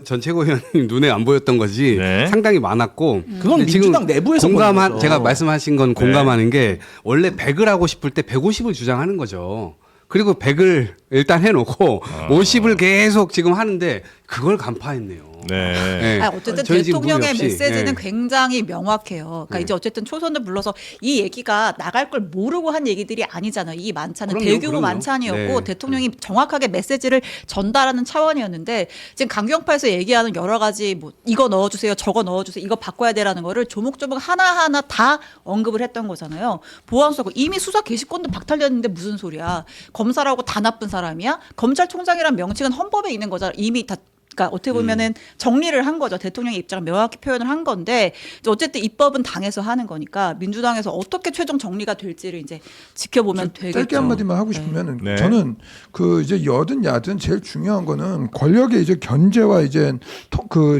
전 최고위원님 눈에 안 보였던 거지 네. 상당히 많았고 그건 근데 지금 민주당 내부에서 보는 거죠. 제가 말씀하신 건 공감하는 게 원래 100을 하고 싶을 때 150을 주장하는 거죠. 그리고 100을 일단 해놓고 50을 계속 지금 하는데 그걸 간파했네요. 네. 네. 아니, 어쨌든 저희 지금 대통령의 무리 없이, 메시지는 네. 굉장히 명확해요. 그러니까 이제 어쨌든 초선을 불러서 이 얘기가 나갈 걸 모르고 한 얘기들이 아니잖아요. 이 만찬은 그럼요, 대규모 그럼요. 만찬이었고 네. 대통령이 정확하게 메시지를 전달하는 차원이었는데 지금 강경파에서 얘기하는 여러 가지 뭐 이거 넣어주세요, 저거 넣어주세요, 이거 바꿔야 되라는 거를 조목조목 하나하나 다 언급을 했던 거잖아요. 보안수사권 이미 수사 개시권도 박탈됐는데 무슨 소리야? 검사라고 다 나쁜 사람이야? 검찰총장이란 명칭은 헌법에 있는 거잖아. 이미 다. 그러니까 어떻게 보면은 정리를 한 거죠. 대통령의 입장을 명확히 표현을 한 건데 이제 어쨌든 입법은 당에서 하는 거니까 민주당에서 어떻게 최종 정리가 될지를 이제 지켜보면 되겠죠. 짧게 한마디만 하고 싶으면은 네. 저는 그 이제 여든 야든 제일 중요한 거는 권력의 이제 견제와 이제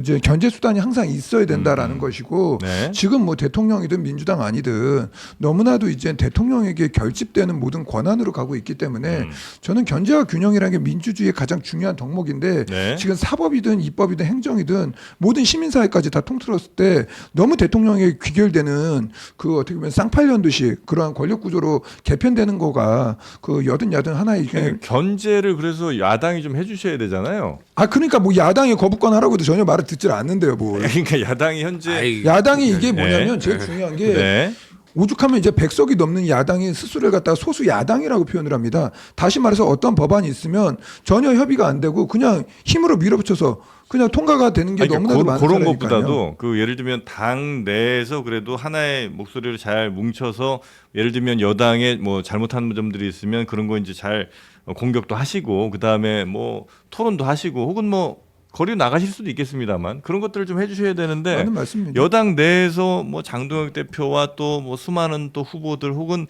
이제 견제 수단이 항상 있어야 된다라는 것이고 네. 지금 뭐 대통령이든 민주당 아니든 너무나도 이제 대통령에게 결집되는 모든 권한으로 가고 있기 때문에 저는 견제와 균형이라는 게 민주주의의 가장 중요한 덕목인데 네. 지금 사법이든 입법이든 행정이든 모든 시민사회까지 다 통틀었을 때 너무 대통령에게 귀결되는 그 어떻게 보면 쌍팔년듯이 그러한 권력 구조로 개편되는 거가 그 여든 야든 하나의 이게 견제를 그래서 야당이 좀 해주셔야 되잖아요. 그러니까 뭐 야당이 거부권 하라고 해도 전혀 말을 듣질 않는데요 뭐 그러니까 야당이 현재 아이, 야당이 이게 네. 뭐냐면 제일 중요한 게 네. 오죽하면 이제 100석이 넘는 야당이 스스로를 갖다가 소수 야당이라고 표현을 합니다. 다시 말해서 어떤 법안이 있으면 전혀 협의가 안 되고 그냥 힘으로 밀어붙여서 그냥 통과가 되는 게 아니, 그러니까 너무나도 많은 그런 사례니까요. 것보다도 그 예를 들면 당 내에서 그래도 하나의 목소리를 잘 뭉쳐서 예를 들면 여당에 뭐 잘못한 점들이 있으면 그런 거 이제 잘 공격도 하시고 그다음에 뭐 토론도 하시고 혹은 뭐 거리 나가실 수도 있겠습니다만 그런 것들을 좀 해주셔야 되는데 맞는 말씀입니다. 여당 내에서 뭐 장동혁 대표와 또 뭐 수많은 또 후보들 혹은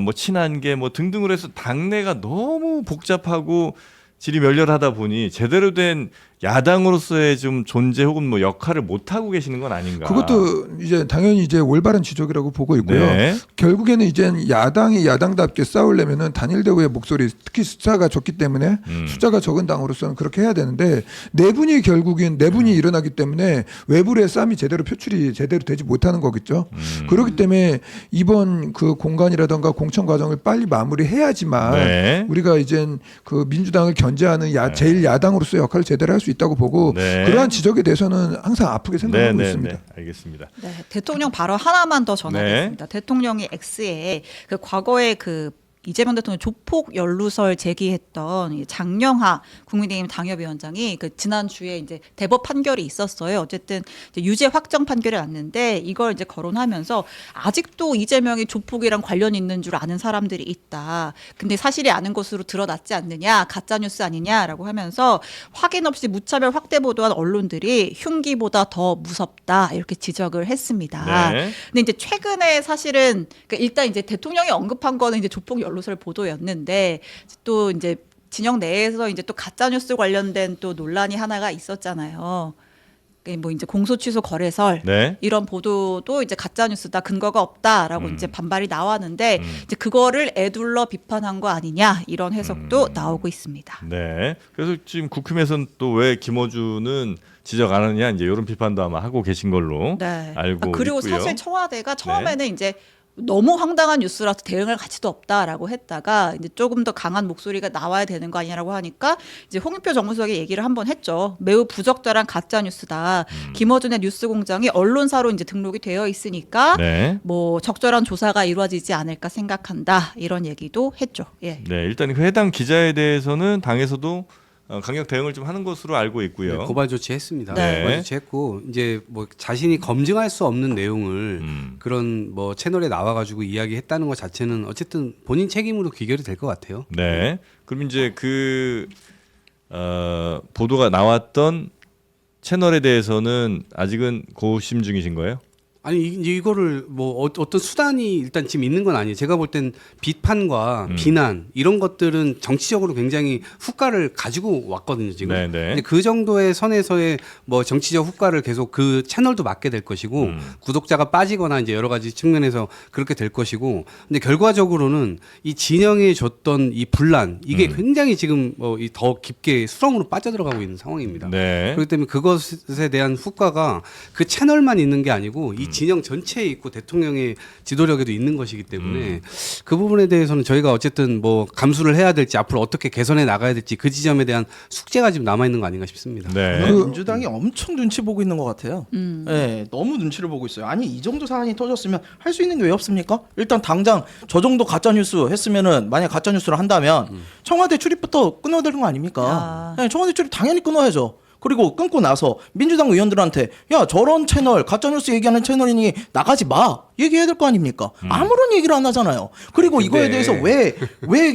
뭐 친한계 뭐 등등으로 해서 당내가 너무 복잡하고 질이 멸렬하다 보니 제대로 된 야당으로서의 좀 존재 혹은 뭐 역할을 못 하고 계시는 건 아닌가. 그것도 이제 당연히 이제 올바른 지적이라고 보고 있고요. 네. 결국에는 이제 야당이 야당답게 싸우려면은 단일 대우의 목소리, 특히 숫자가 적기 때문에 숫자가 적은 당으로서는 그렇게 해야 되는데 내분이 결국엔 내분이 일어나기 때문에 외부의 싸움이 제대로 되지 못하는 거겠죠. 그렇기 때문에 이번 그 공간이라든가 공천 과정을 빨리 마무리해야지만 네. 우리가 이젠 그 민주당을 견제하는 제일 야당으로서의 역할을 제대로 할 수 있다고 보고 네. 그러한 지적에 대해서는 항상 아프게 생각하고 있습니다. 알겠습니다. 네, 대통령 발언 하나만 더 전하겠습니다. 대통령이 X에 그 과거에 그 이재명 대통령 조폭 연루설 제기했던 이 장영하 국민의힘 당협위원장이 그 지난주에 이제 대법 판결이 있었어요. 어쨌든 이제 유죄 확정 판결이 났는데 이걸 이제 거론하면서 아직도 이재명이 조폭이랑 관련 있는 줄 아는 사람들이 있다. 근데 사실이 아는 것으로 드러났지 않느냐, 가짜 뉴스 아니냐라고 하면서 확인 없이 무차별 확대 보도한 언론들이 흉기보다 더 무섭다 이렇게 지적을 했습니다. 네. 근데 이제 최근에 사실은 그러니까 일단 이제 대통령이 언급한 거는 이제 조폭 연루설 보도였는데 또 이제 진영 내에서 이제 또 가짜 뉴스 관련된 또 논란이 하나가 있었잖아요. 뭐 이제 공소 취소 거래설 네. 이런 보도도 이제 가짜 뉴스다 근거가 없다라고 이제 반발이 나왔는데 이제 그거를 애둘러 비판한 거 아니냐 이런 해석도 나오고 있습니다. 네. 그래서 지금 국힘에서는 또 왜 김어준은 지적 안 하느냐 이제 이런 비판도 아마 하고 계신 걸로 네. 알고 그리고 있고요. 사실 청와대가 처음에는 이제 너무 황당한 뉴스라서 대응할 가치도 없다라고 했다가 이제 조금 더 강한 목소리가 나와야 되는 거 아니냐라고 하니까 이제 홍익표 정무수석이 얘기를 한번 했죠. 매우 부적절한 가짜 뉴스다. 김어준의 뉴스공장이 언론사로 이제 등록이 되어 있으니까 네. 뭐 적절한 조사가 이루어지지 않을까 생각한다 이런 얘기도 했죠. 예. 네, 일단 그 해당 기자에 대해서는 당에서도 강력 대응을 좀 하는 것으로 알고 있고요. 네, 고발 조치했습니다. 네. 고발 조치했고 이제 뭐 자신이 검증할 수 없는 내용을 그런 뭐 채널에 나와가지고 이야기했다는 것 자체는 어쨌든 본인 책임으로 귀결이 될 것 같아요. 네. 그럼 이제 그 보도가 나왔던 채널에 대해서는 아직은 고심 중이신 거예요? 아니 이거를 뭐 어떤 수단이 일단 지금 있는 건 아니에요. 제가 볼 땐 비판과 비난 이런 것들은 정치적으로 굉장히 후과를 가지고 왔거든요 지금. 네네. 근데 그 정도의 선에서의 뭐 정치적 후과를 계속 그 채널도 맡게 될 것이고 구독자가 빠지거나 이제 여러 가지 측면에서 그렇게 될 것이고. 근데 결과적으로는 이 진영에 줬던 이 분란 이게 굉장히 지금 뭐 더 깊게 수렁으로 빠져들어가고 있는 상황입니다. 네. 그렇기 때문에 그것에 대한 후과가 그 채널만 있는 게 아니고 이 진영 전체에 있고 대통령의 지도력에도 있는 것이기 때문에 그 부분에 대해서는 저희가 어쨌든 뭐 감수를 해야 될지 앞으로 어떻게 개선해 나가야 될지 그 지점에 대한 숙제가 지금 남아 있는 거 아닌가 싶습니다. 네. 민주당이 엄청 눈치 보고 있는 것 같아요. 네, 너무 눈치를 보고 있어요. 아니 이 정도 사안이 터졌으면 할 수 있는 게 왜 없습니까? 일단 당장 저 정도 가짜 뉴스 했으면은 만약 가짜 뉴스를 한다면 청와대 출입부터 끊어야 되는 거 아닙니까? 네, 청와대 출입 당연히 끊어야죠. 그리고 끊고 나서 민주당 의원들한테 야 저런 채널 가짜뉴스 얘기하는 채널이니 나가지 마 얘기해야 될 거 아닙니까? 아무런 얘기를 안 하잖아요. 그리고 이거에 대해서 왜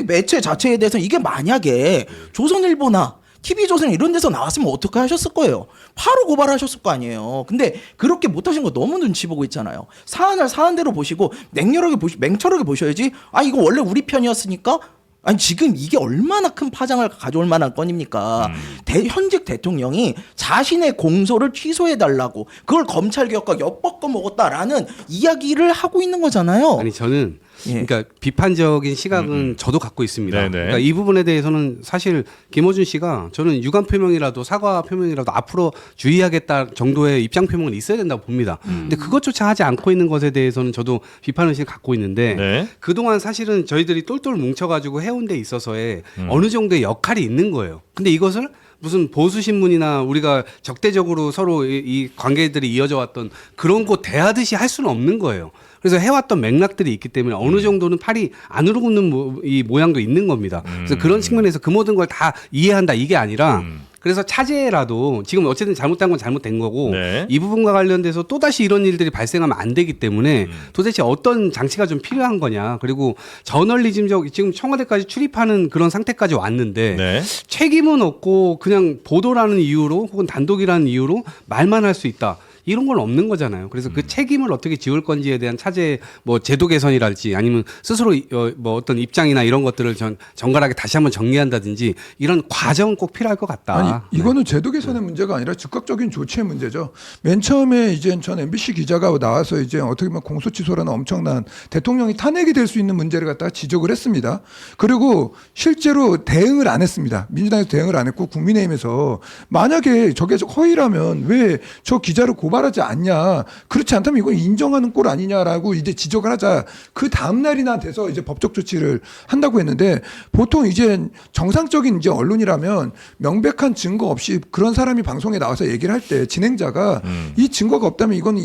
매체 자체에 대해서 이게 만약에 조선일보나 TV조선 이런 데서 나왔으면 어떻게 하셨을 거예요? 바로 고발하셨을 거 아니에요. 근데 그렇게 못하신 거 너무 눈치 보고 있잖아요. 사안을 사안대로 보시고 맹철하게 보셔야지. 아 이거 원래 우리 편이었으니까 아니 지금 이게 얼마나 큰 파장을 가져올 만한 건입니까? 현직 대통령이 자신의 공소를 취소해달라고 그걸 검찰 개혁과 엿바꿔 먹었다라는 이야기를 하고 있는 거잖아요. 아니 저는 예. 그러니까 비판적인 시각은 저도 갖고 있습니다. 네네. 그러니까 이 부분에 대해서는 사실 김어준 씨가 저는 유감 표명이라도 사과 표명이라도 앞으로 주의하겠다 정도의 입장 표명은 있어야 된다고 봅니다. 근데 그것조차 하지 않고 있는 것에 대해서는 저도 비판 의식을 갖고 있는데 네. 그동안 사실은 저희들이 똘똘 뭉쳐가지고 해온 데 있어서의 어느 정도의 역할이 있는 거예요. 근데 이것을 무슨 보수 신문이나 우리가 적대적으로 서로 이 관계들이 이어져 왔던 그런 거 대하듯이 할 수는 없는 거예요. 그래서 해왔던 맥락들이 있기 때문에 어느 정도는 팔이 안으로 굽는 이 모양도 있는 겁니다. 그래서 그런 측면에서 그 모든 걸 다 이해한다 이게 아니라 그래서 차제라도 지금 어쨌든 잘못된 건 잘못된 거고 네. 이 부분과 관련돼서 또다시 이런 일들이 발생하면 안 되기 때문에 도대체 어떤 장치가 좀 필요한 거냐. 그리고 저널리즘적 지금 청와대까지 출입하는 그런 상태까지 왔는데 네. 책임은 없고 그냥 보도라는 이유로 혹은 단독이라는 이유로 말만 할 수 있다. 이런 건 없는 거잖아요. 그래서 그 책임을 어떻게 지울 건지에 대한 차제 뭐 제도 개선이랄지 아니면 스스로 뭐 어떤 입장이나 이런 것들을 정갈하게 다시 한번 정리한다든지 이런 과정은 꼭 필요할 것 같다. 아니 이거는 제도 개선의 문제가 아니라 즉각적인 조치의 문제죠. 맨 처음에 이제 전 MBC 기자가 나와서 이제 어떻게 보면 공소 취소라는 엄청난 대통령이 탄핵이 될 수 있는 문제를 갖다가 지적을 했습니다. 그리고 실제로 대응을 안 했습니다. 민주당에서 대응을 안 했고 국민의힘에서 만약에 저게 허위라면 왜 저 기자를 고발하지 않냐. 그렇지 않다면 이건 인정하는 꼴 아니냐라고 이제 지적을 하자. 그 다음 날이나 돼서 이제 법적 조치를 한다고 했는데 보통 이제 정상적인 이제 언론이라면 명백한 증거 없이 그런 사람이 방송에 나와서 얘기를 할 때 진행자가 이 증거가 없다면 이건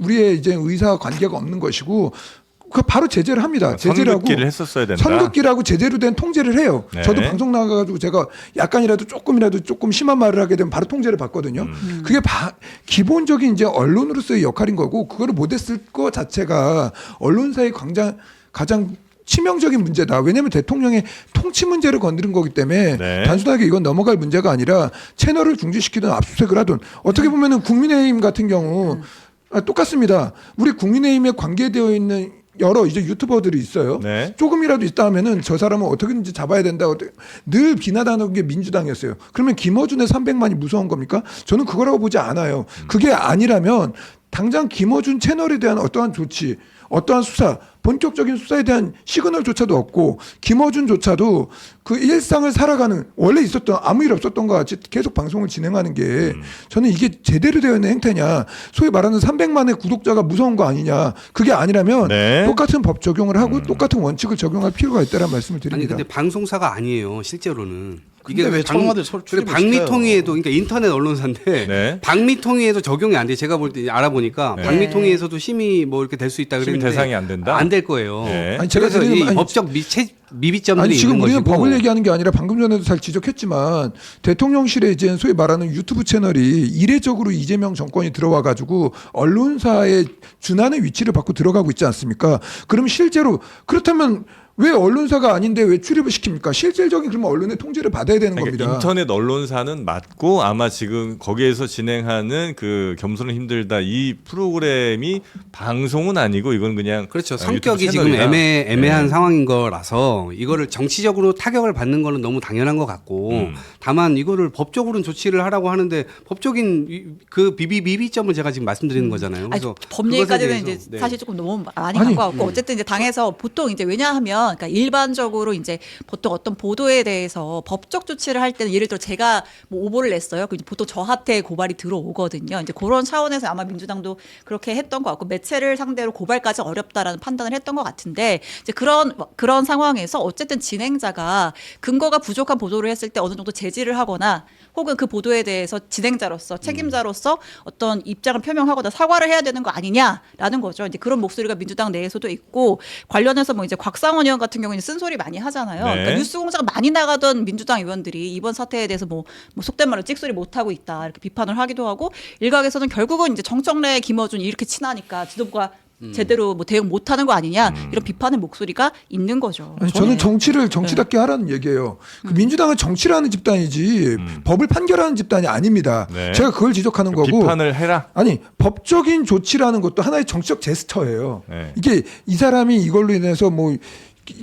우리의 이제 의사 관계가 없는 것이고 그 바로 제재를 합니다. 제재를 하고 선긋기를 했었어야 된다. 선긋기라고 제대로 된 통제를 해요. 네. 저도 방송 나가가지고 제가 약간이라도 조금 심한 말을 하게 되면 바로 통제를 받거든요. 그게 기본적인 이제 언론으로서의 역할인 거고 그거를 못했을 것 자체가 언론사의 가장 치명적인 문제다. 왜냐하면 대통령의 통치 문제를 건드린 거기 때문에 네. 단순하게 이건 넘어갈 문제가 아니라 채널을 중지시키든 압수수색을 하든 어떻게 보면은 국민의힘 같은 경우 똑같습니다. 우리 국민의힘에 관계되어 있는 여러 이제 유튜버들이 있어요. 네. 조금이라도 있다 하면은 저 사람은 어떻게든지 잡아야 된다. 늘 비난하는 게 민주당이었어요. 그러면 김어준의 300만이 무서운 겁니까? 저는 그거라고 보지 않아요. 그게 아니라면 당장 김어준 채널에 대한 어떠한 조치, 어떠한 수사, 본격적인 수사에 대한 시그널조차도 없고 김어준조차도 그 일상을 살아가는 원래 있었던 아무 일 없었던 것 같이 계속 방송을 진행하는 게 저는 이게 제대로 되어 있는 행태냐. 소위 말하는 300만의 구독자가 무서운 거 아니냐. 그게 아니라면 네. 똑같은 법 적용을 하고 똑같은 원칙을 적용할 필요가 있다는 말씀을 아니 드립니다. 근데 방송사가 아니에요 실제로는. 근데 왜 청와대 그리고 방미통위에도 그러니까 인터넷 언론사인데 네. 방미통위에도 적용이 안 돼. 제가 볼 때 알아보니까 네. 방미통위에서도 심의 뭐 이렇게 될 수 있다 심의 그랬는데 대상이 안 된다? 안 될 거예요. 네. 아니, 제가 그래서 드리는- 이 아니, 법적 미비점들이 아니 지금 있는 우리는 것이고. 법을 얘기하는 게 아니라 방금 전에도 잘 지적했지만 대통령실에 이제 소위 말하는 유튜브 채널이 이례적으로 이재명 정권이 들어와 가지고 언론사의 준하는 위치를 받고 들어가고 있지 않습니까? 그럼 실제로 그렇다면 왜 언론사가 아닌데 왜 출입을 시킵니까? 실질적인 그러면 언론의 통제를 받아야 되는 그러니까 겁니다. 인터넷 언론사는 맞고 아마 지금 거기에서 진행하는 그 겸손은 힘들다 이 프로그램이 방송은 아니고 이건 그냥 그렇죠. 유튜브 성격이 지금 채널이다. 애매한 네. 상황인 거라서 이거를 정치적으로 타격을 받는 거는 너무 당연한 것 같고 다만 이거를 법적으로는 조치를 하라고 하는데 법적인 그 미비점을 제가 지금 말씀드리는 거잖아요. 아니, 그래서 법 얘기까지는 그것에 이제 대해서, 네. 사실 조금 너무 많이 아니, 간 것 같고 어쨌든 이제 당에서 보통 이제 왜냐하면 그러니까 일반적으로 이제 보통 어떤 보도에 대해서 법적 조치를 할 때는 예를 들어 제가 뭐 오보를 냈어요. 그럼 이제 보통 저한테 고발이 들어오거든요. 이제 그런 차원에서 아마 민주당도 그렇게 했던 것 같고 매체를 상대로 고발까지 어렵다라는 판단을 했던 것 같은데 이제 그런 상황에서 어쨌든 진행자가 근거가 부족한 보도를 했을 때 어느 정도 제지를 하거나 혹은 그 보도에 대해서 진행자로서 책임자로서 어떤 입장을 표명하거나 사과를 해야 되는 거 아니냐라는 거죠. 이제 그런 목소리가 민주당 내에서도 있고 관련해서 뭐 이제 곽상원 의원 같은 경우는 쓴소리 많이 하잖아요. 네. 그러니까 뉴스공장 많이 나가던 민주당 의원들이 이번 사태에 대해서 뭐 속된 말로 찍소리 못 하고 있다 이렇게 비판을 하기도 하고 일각에서는 결국은 이제 정청래 김어준 이렇게 친하니까 지도부가 제대로 뭐 대응 못하는 거 아니냐 이런 비판의 목소리가 있는 거죠. 아니, 저는 정치를 정치답게 하라는 얘기예요. 그 민주당은 정치를 하는 집단이지 법을 판결하는 집단이 아닙니다. 네. 제가 그걸 지적하는 거고. 비판을 해라. 아니 법적인 조치라는 것도 하나의 정치적 제스처예요. 네. 이게 이 사람이 이걸로 인해서 뭐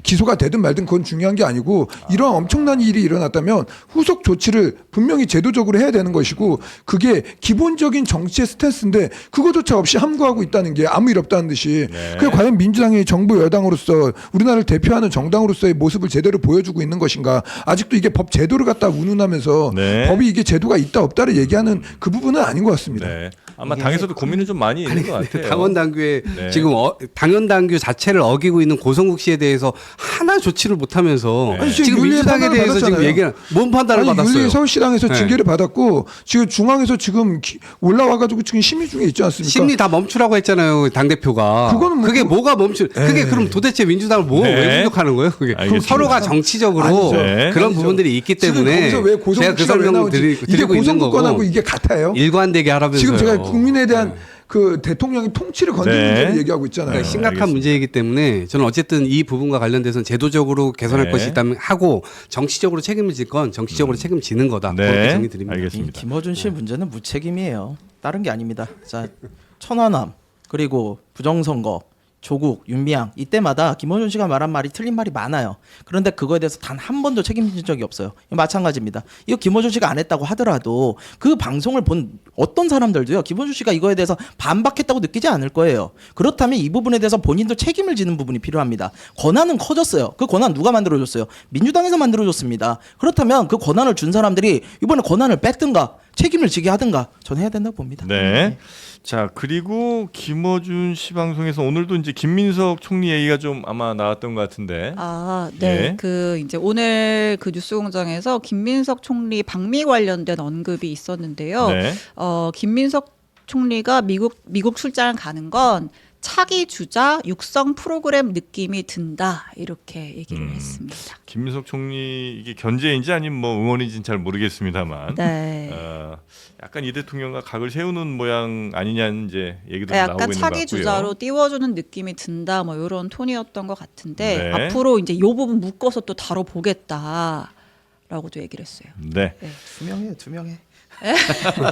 기소가 되든 말든 그건 중요한 게 아니고 이러한 엄청난 일이 일어났다면 후속 조치를 분명히 제도적으로 해야 되는 것이고 그게 기본적인 정치의 스탠스인데 그거조차 없이 함구하고 있다는 게 아무 일 없다는 듯이 네. 그게 과연 민주당이 정부 여당으로서 우리나라를 대표하는 정당으로서의 모습을 제대로 보여주고 있는 것인가. 아직도 이게 법 제도를 갖다 운운하면서 네. 법이 이게 제도가 있다 없다를 얘기하는 그 부분은 아닌 것 같습니다. 네. 아마 당에서도 고민은 좀 많이 있는 것 같아요. 당원 당규에 네. 지금 당원 당규 자체를 어기고 있는 고성국 씨에 대해서 대해서 하나 조치를 못하면서 아니, 지금 지금 윤리의 민주당에 판단을 대해서 지금 받았잖아요. 얘기는 뭔 판단을 아니, 받았어요? 윤리서울시당에서 네. 징계를 받았고 지금 중앙에서 지금 올라와가지고 지금 심의 중에 있지 않습니까? 심리 다 멈추라고 했잖아요, 당 대표가. 그거는 뭐 그게 뭐가 멈추? 그게 에이. 그럼 도대체 민주당을 네. 왜 공격하는 거예요? 그게 알겠습니다. 서로가 정치적으로 아니죠. 네. 그런 아니죠. 부분들이 있기 지금 때문에 거기서 왜 제가 그 고성국시가 왜 설명을 나오지? 이게 드리고 있는 거고 고성국권하고 이게 같아요? 일관되게 하라면서요. 지금 제가 국민에 대한 그 대통령의 통치를 건드는 네. 문제를 얘기하고 있잖아요. 그러니까 심각한 알겠습니다. 문제이기 때문에 저는 어쨌든 이 부분과 관련돼서는 제도적으로 개선할 네. 것이 있다면 하고 정치적으로 책임을 질 건 정치적으로 책임지는 거다. 그렇게 네, 정리 드립니다. 알겠습니다. 김어준 씨의 문제는 무책임이에요. 다른 게 아닙니다. 자, 천안함 그리고 부정선거, 조국, 윤미향 이때마다 김어준 씨가 말한 말이 틀린 말이 많아요. 그런데 그거에 대해서 단 한 번도 책임진 적이 없어요. 이거 마찬가지입니다. 이거 김어준 씨가 안 했다고 하더라도 그 방송을 본 어떤 사람들도요. 김어준 씨가 이거에 대해서 반박했다고 느끼지 않을 거예요. 그렇다면 이 부분에 대해서 본인도 책임을 지는 부분이 필요합니다. 권한은 커졌어요. 그 권한 누가 만들어줬어요? 민주당에서 만들어줬습니다. 그렇다면 그 권한을 준 사람들이 이번에 권한을 뺐든가 책임을 지게 하든가 저는 해야 된다고 봅니다. 네. 자, 그리고 김어준 씨 방송에서 오늘도 이제 김민석 총리 얘기가 좀 아마 나왔던 것 같은데. 아, 네. 예. 그 이제 오늘 그 뉴스공장에서 김민석 총리 방미 관련된 언급이 있었는데요. 네. 김민석 총리가 미국 출장 가는 건 차기 주자 육성 프로그램 느낌이 든다 이렇게 얘기를 했습니다. 김민석 총리 이게 견제인지 아니면 뭐 응원인지는 잘 모르겠습니다만. 네. 약간 이 대통령과 각을 세우는 모양 아니냐는 이제 얘기도 나오고 약간 있는 것 차기 같고요. 주자로 띄워주는 느낌이 든다 뭐 이런 톤이었던 것 같은데 네. 앞으로 이제 이 부분 묶어서 또 다뤄보겠다라고도 얘기를 했어요. 네. 투명해.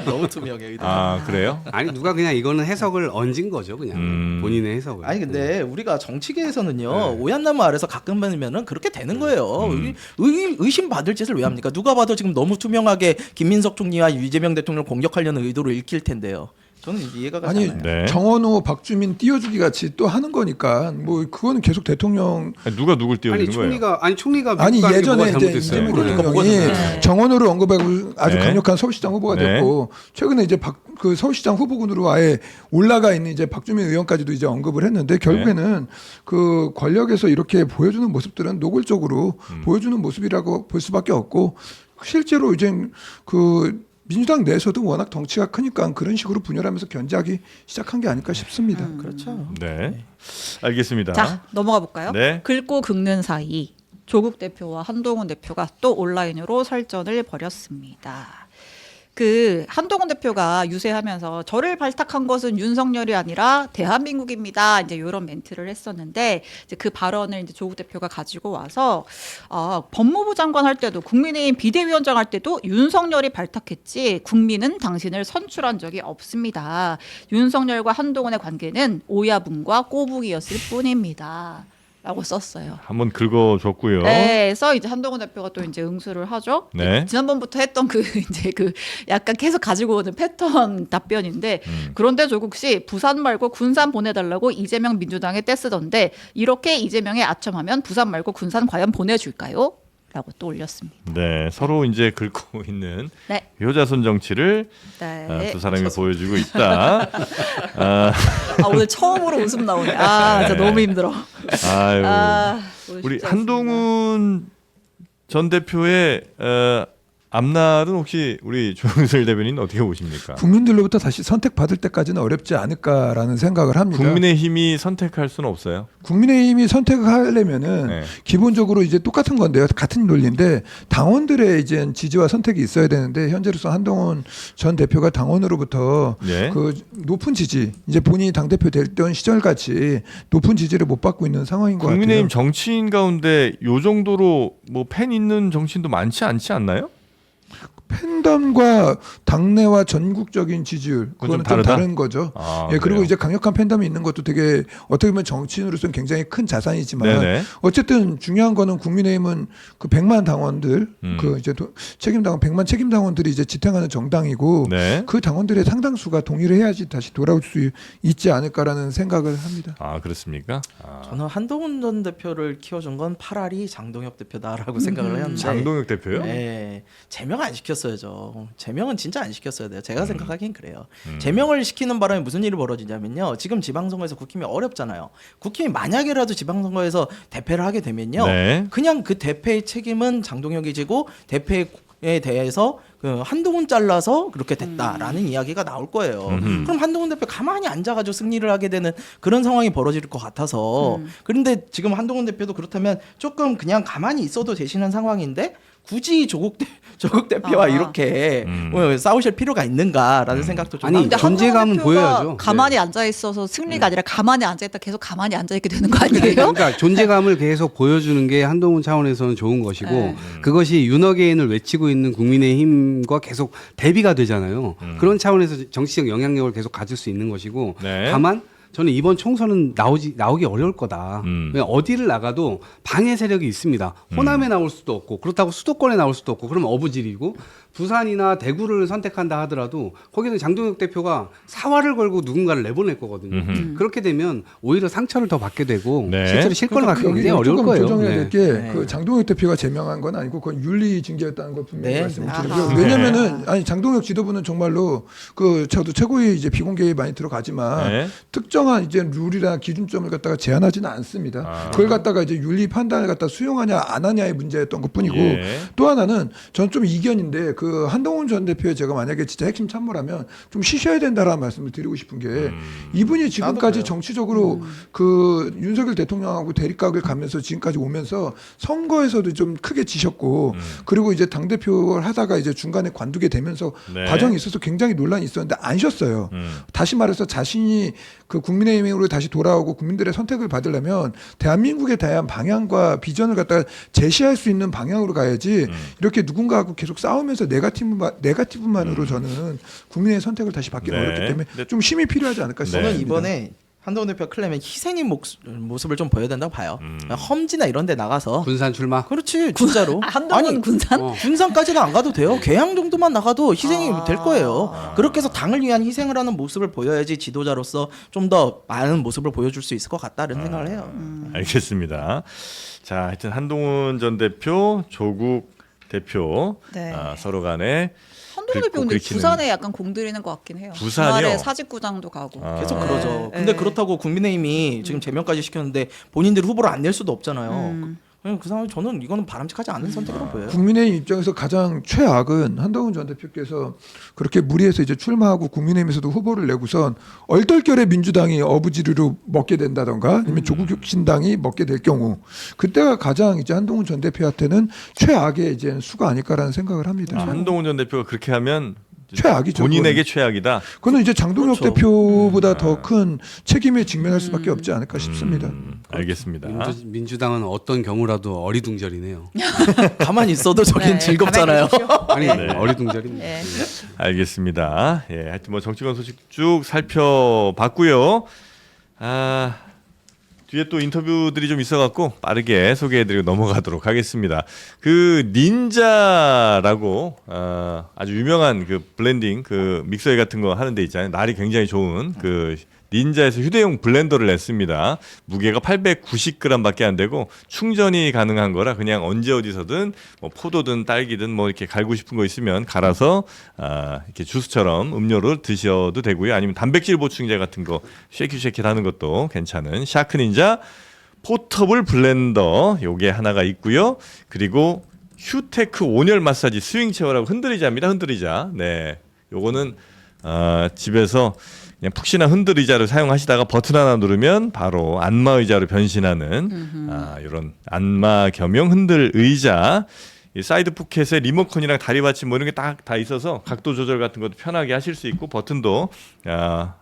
너무 투명해. 아, 그래요? 아니 누가 그냥 이거는 해석을 얹은 거죠, 그냥 본인의 해석을. 아니 근데 우리가 정치계에서는요 오얏나무 아래서 가끔 보면은 그렇게 되는 거예요. 의심 받을 짓을 왜 합니까? 누가 봐도 지금 너무 투명하게 김민석 총리와 이재명 대통령을 공격하려는 의도를 읽힐 텐데요. 저는 이해가 가지 아니 않아요. 네. 정원호, 박주민 띄워주기 같이 또 하는 거니까 뭐 그거는 계속 대통령 아니, 누가 누굴 띄워주는 아니 거예요? 총리가 아니 미국 가는 게 예전에 뭐가 이제 잘못됐어요? 이재명 그러니까 뭐가 대통령이 잘못됐어요? 정원호를 언급하고 아주 네. 강력한 서울시장 후보가 네. 됐고 최근에 이제 그 서울시장 후보군으로 아예 올라가 있는 이제 박주민 의원까지도 이제 언급을 했는데 결국에는 그 권력에서 이렇게 보여주는 모습들은 노골적으로 보여주는 모습이라고 볼 수밖에 없고 실제로 이제 그 민주당 내에서도 워낙 덩치가 크니까 그런 식으로 분열하면서 견제하기 시작한 게 아닐까 싶습니다. 그렇죠. 네. 알겠습니다. 자 넘어가 볼까요? 네. 긁고 긁는 사이 조국 대표와 한동훈 대표가 또 온라인으로 설전을 벌였습니다. 그 한동훈 대표가 유세하면서 저를 발탁한 것은 윤석열이 아니라 대한민국입니다. 이제 이런 멘트를 했었는데 이제 그 발언을 이제 조국 대표가 가지고 와서 법무부 장관 할 때도 국민의힘 비대위원장 할 때도 윤석열이 발탁했지 국민은 당신을 선출한 적이 없습니다. 윤석열과 한동훈의 관계는 오야분과 꼬북이었을 뿐입니다. 라고 썼어요. 한번 긁어줬고요. 네, 그래서 이제 한동훈 대표가 또 이제 응수를 하죠. 네. 지난번부터 했던 그 이제 그 약간 계속 가지고 오는 패턴 답변인데 그런데 조국 씨 부산 말고 군산 보내달라고 이재명 민주당에 떼쓰던데 이렇게 이재명에 아첨하면 부산 말고 군산 과연 보내줄까요? 라고 또 올렸습니다. 네, 서로 이제 긁고 있는 네. 효자손 정치를 네. 두 사람이 보여주고 있다. 오늘 처음으로 웃음 나오네. 진짜 너무 힘들어. 아유, 오늘 우리 쉽지 않습니다. 한동훈 전 대표의 앞날은 혹시 우리 조영실 대변인 어떻게 보십니까? 국민들로부터 다시 선택받을 때까지는 어렵지 않을까라는 생각을 합니다. 국민의힘이 선택할 수는 없어요. 국민의힘이 선택하려면은 네. 기본적으로 이제 똑같은 건데요. 같은 논리인데 당원들의 이제 지지와 선택이 있어야 되는데 현재로서 한동훈 전 대표가 당원으로부터 네. 그 높은 지지, 이제 본인이 당 대표 될 때던 시절 같이 높은 지지를 못 받고 있는 상황인 것 같아요. 국민의힘 정치인 가운데 요 정도로 뭐 팬 있는 정치인도 많지 않지 않나요? 팬덤과 당내와 전국적인 지지율 그건 좀 그거는 좀 다르다? 다른 거죠. 아, 예, 그리고 그래요? 이제 강력한 팬덤이 있는 것도 되게 어떻게 보면 정치인으로서는 굉장히 큰 자산이지만 네네. 어쨌든 중요한 거는 국민의힘은 그 100만 당원들 그 이제 책임 당원 100만 책임 당원들이 이제 지탱하는 정당이고 네. 그 당원들의 상당수가 동의를 해야지 다시 돌아올 수 있지 않을까라는 생각을 합니다. 아, 그렇습니까? 저는 한동훈 전 대표를 키워준 건 파라리 장동혁 대표다라고 생각을 합니다. 장동혁 대표요? 네, 제명 안 시켰어요. 시켰어야죠. 제명은 진짜 안 시켰어야 돼요. 제가 생각하기엔 그래요. 제명을 시키는 바람에 무슨 일이 벌어지냐면요. 지금 지방선거에서 국힘이 어렵잖아요. 국힘이 만약에라도 지방선거에서 대패를 하게 되면요. 네. 그냥 그 대패의 책임은 장동혁이 지고 대패에 대해서 그 한동훈 잘라서 그렇게 됐다라는 이야기가 나올 거예요. 그럼 한동훈 대표 가만히 앉아가지고 승리를 하게 되는 그런 상황이 벌어질 것 같아서 그런데 지금 한동훈 대표도 그렇다면 조금 그냥 가만히 있어도 되시는 상황인데 굳이 조국 대표와 이렇게 싸우실 필요가 있는가라는 생각도 좀 아니, 합니다. 근데 존재감은 한동훈 대표가 보여야죠. 가만히 앉아 있어서 승리가 아니라 가만히 앉아 있다 계속 가만히 앉아 있게 되는 거 아니에요? 그러니까 존재감을 계속 보여주는 게 한동훈 차원에서는 좋은 것이고 네. 그것이 윤어게인을 외치고 있는 국민의힘과 계속 대비가 되잖아요. 그런 차원에서 정치적 영향력을 계속 가질 수 있는 것이고 네. 다만 저는 이번 총선은 나오기 어려울 거다. 그냥 어디를 나가도 방해 세력이 있습니다. 호남에 나올 수도 없고 그렇다고 수도권에 나올 수도 없고 그러면 어부질이고 부산이나 대구를 선택한다 하더라도 거기는 장동혁 대표가 사활을 걸고 누군가를 내보낼 거거든요. 그렇게 되면 오히려 상처를 더 받게 되고 네. 실제로 실권을 갖기 여기 굉장히 어려울 조금 거예요. 조정해야 네. 될 게 그 장동혁 대표가 제명한 건 아니고 그건 윤리 징계였다는 걸 분명히 네. 말씀드리고요. 아하. 왜냐면은 아니 장동혁 지도부는 정말로 그 저도 최고위 이제 비공개에 많이 들어가지만 네. 특정한 이제 룰이나 기준점을 갖다가 제한하지는 않습니다. 아. 그걸 갖다가 이제 윤리 판단을 갖다 수용하냐 안 하냐의 문제였던 것뿐이고 예. 또 하나는 전 좀 이견인데 그 한동훈 전 대표의 제가 만약에 진짜 핵심 참모라면 좀 쉬셔야 된다라는 말씀을 드리고 싶은 게 이분이 지금까지 그래요. 정치적으로 그 윤석열 대통령하고 대립각을 가면서 지금까지 오면서 선거에서도 좀 크게 지셨고 그리고 이제 당 대표를 하다가 이제 중간에 관두게 되면서 네. 과정이 있어서 굉장히 논란이 있었는데 안 쉬었어요. 다시 말해서 자신이 그 국민의힘으로 다시 돌아오고 국민들의 선택을 받으려면 대한민국에 대한 방향과 비전을 갖다가 제시할 수 있는 방향으로 가야지 이렇게 누군가하고 계속 싸우면서 네가티브만으로 저는 국민의 선택을 다시 받기 네. 어렵기 때문에 네. 좀 힘이 필요하지 않을까 네. 싶습니다. 저는 이번에 한동훈 대표가 클레면 희생의 모습을 좀 보여야 된다고 봐요. 험지나 이런 데 나가서 군산 출마. 그렇지 진짜로 한동훈 군산? 군산까지는 안 가도 돼요. 개항 정도만 나가도 희생이 될 거예요. 그렇게 해서 당을 위한 희생을 하는 모습을 보여야지 지도자로서 좀 더 많은 모습을 보여줄 수 있을 것 같다는 생각을 해요. 알겠습니다. 자, 하여튼 한동훈 전 대표, 조국 대표 네. 서로 간에 한동훈 대표 근데 부산에 약간 공들이는 것 같긴 해요. 부산이요? 주말에 사직구장도 가고. 계속 아. 그러죠. 네. 근데 그렇다고 국민의힘이 지금 제명까지 시켰는데 본인들이 후보를 안 낼 수도 없잖아요. 그 상황에 저는 이거는 바람직하지 않은 선택이라고 보여요. 국민의힘 입장에서 가장 최악은 한동훈 전 대표께서 그렇게 무리해서 이제 출마하고 국민의힘에서도 후보를 내고선 얼떨결에 민주당이 어부지리로 먹게 된다던가 아니면 조국혁신당이 먹게 될 경우 그때가 가장 이제 한동훈 전 대표한테는 최악의 이제 수가 아닐까라는 생각을 합니다. 한동훈 전 대표가 그렇게 하면 최악이죠. 본인에게 최악이다. 그거는 이제 장동혁 그렇죠. 대표보다 더 큰 책임에 직면할 수밖에 없지 않을까 싶습니다. 알겠습니다. 민주당은 어떤 경우라도 어리둥절이네요. 가만히 있어도 저긴 네, 즐겁잖아요. 가만히 계십시오. 아니 네. 어리둥절입니다. 네. 알겠습니다. 예, 하여튼 뭐 정치권 소식 쭉 살펴봤고요. 뒤에 또 인터뷰들이 좀 있어갖고 빠르게 소개해드리고 넘어가도록 하겠습니다. 그 닌자라고 아주 유명한 그 블렌딩 그 믹서기 같은 거 하는 데 있잖아요. 날이 굉장히 좋은 그 닌자에서 휴대용 블렌더를 냈습니다. 무게가 890g밖에 안 되고 충전이 가능한 거라 그냥 언제 어디서든 뭐 포도든 딸기든 뭐 이렇게 갈고 싶은 거 있으면 갈아서 이렇게 주스처럼 음료를 드셔도 되고요. 아니면 단백질 보충제 같은 거 쉐킷 하는 것도 괜찮은 샤크 닌자 포터블 블렌더 요게 하나가 있고요. 그리고 휴테크 온열 마사지 스윙 체어라고 흔들리자입니다. 흔들리자. 네. 요거는 집에서 그냥 푹신한 흔들의자를 사용하시다가 버튼 하나 누르면 바로 안마 의자로 변신하는 이런 안마 겸용 흔들 의자. 이 사이드 포켓에 리모컨이랑 다리 받침 뭐 이런 게 딱 다 있어서 각도 조절 같은 것도 편하게 하실 수 있고 버튼도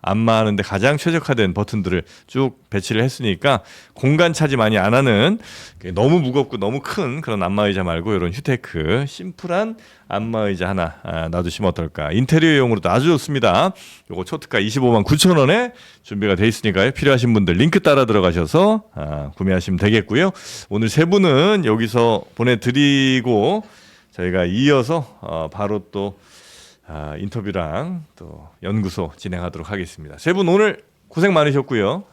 안마하는데 가장 최적화된 버튼들을 쭉 배치를 했으니까 공간 차지 많이 안 하는 너무 무겁고 너무 큰 그런 안마의자 말고 이런 휴테크 심플한 안마의자 하나 놔두시면 어떨까. 인테리어용으로도 아주 좋습니다. 요거 초특가 25만 9천 원에 준비가 돼 있으니까요. 필요하신 분들 링크 따라 들어가셔서 구매하시면 되겠고요. 오늘 세 분은 여기서 보내드리고 저희가 이어서 바로 또 인터뷰랑 또 연구소 진행하도록 하겠습니다. 세 분 오늘 고생 많으셨고요.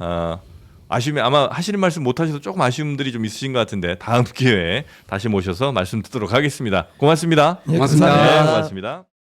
아쉬움이 아마 하시는 말씀 못 하셔서 조금 아쉬움들이 좀 있으신 것 같은데 다음 기회에 다시 모셔서 말씀 듣도록 하겠습니다. 고맙습니다. 예, 고맙습니다. 네, 감사합니다. 고맙습니다.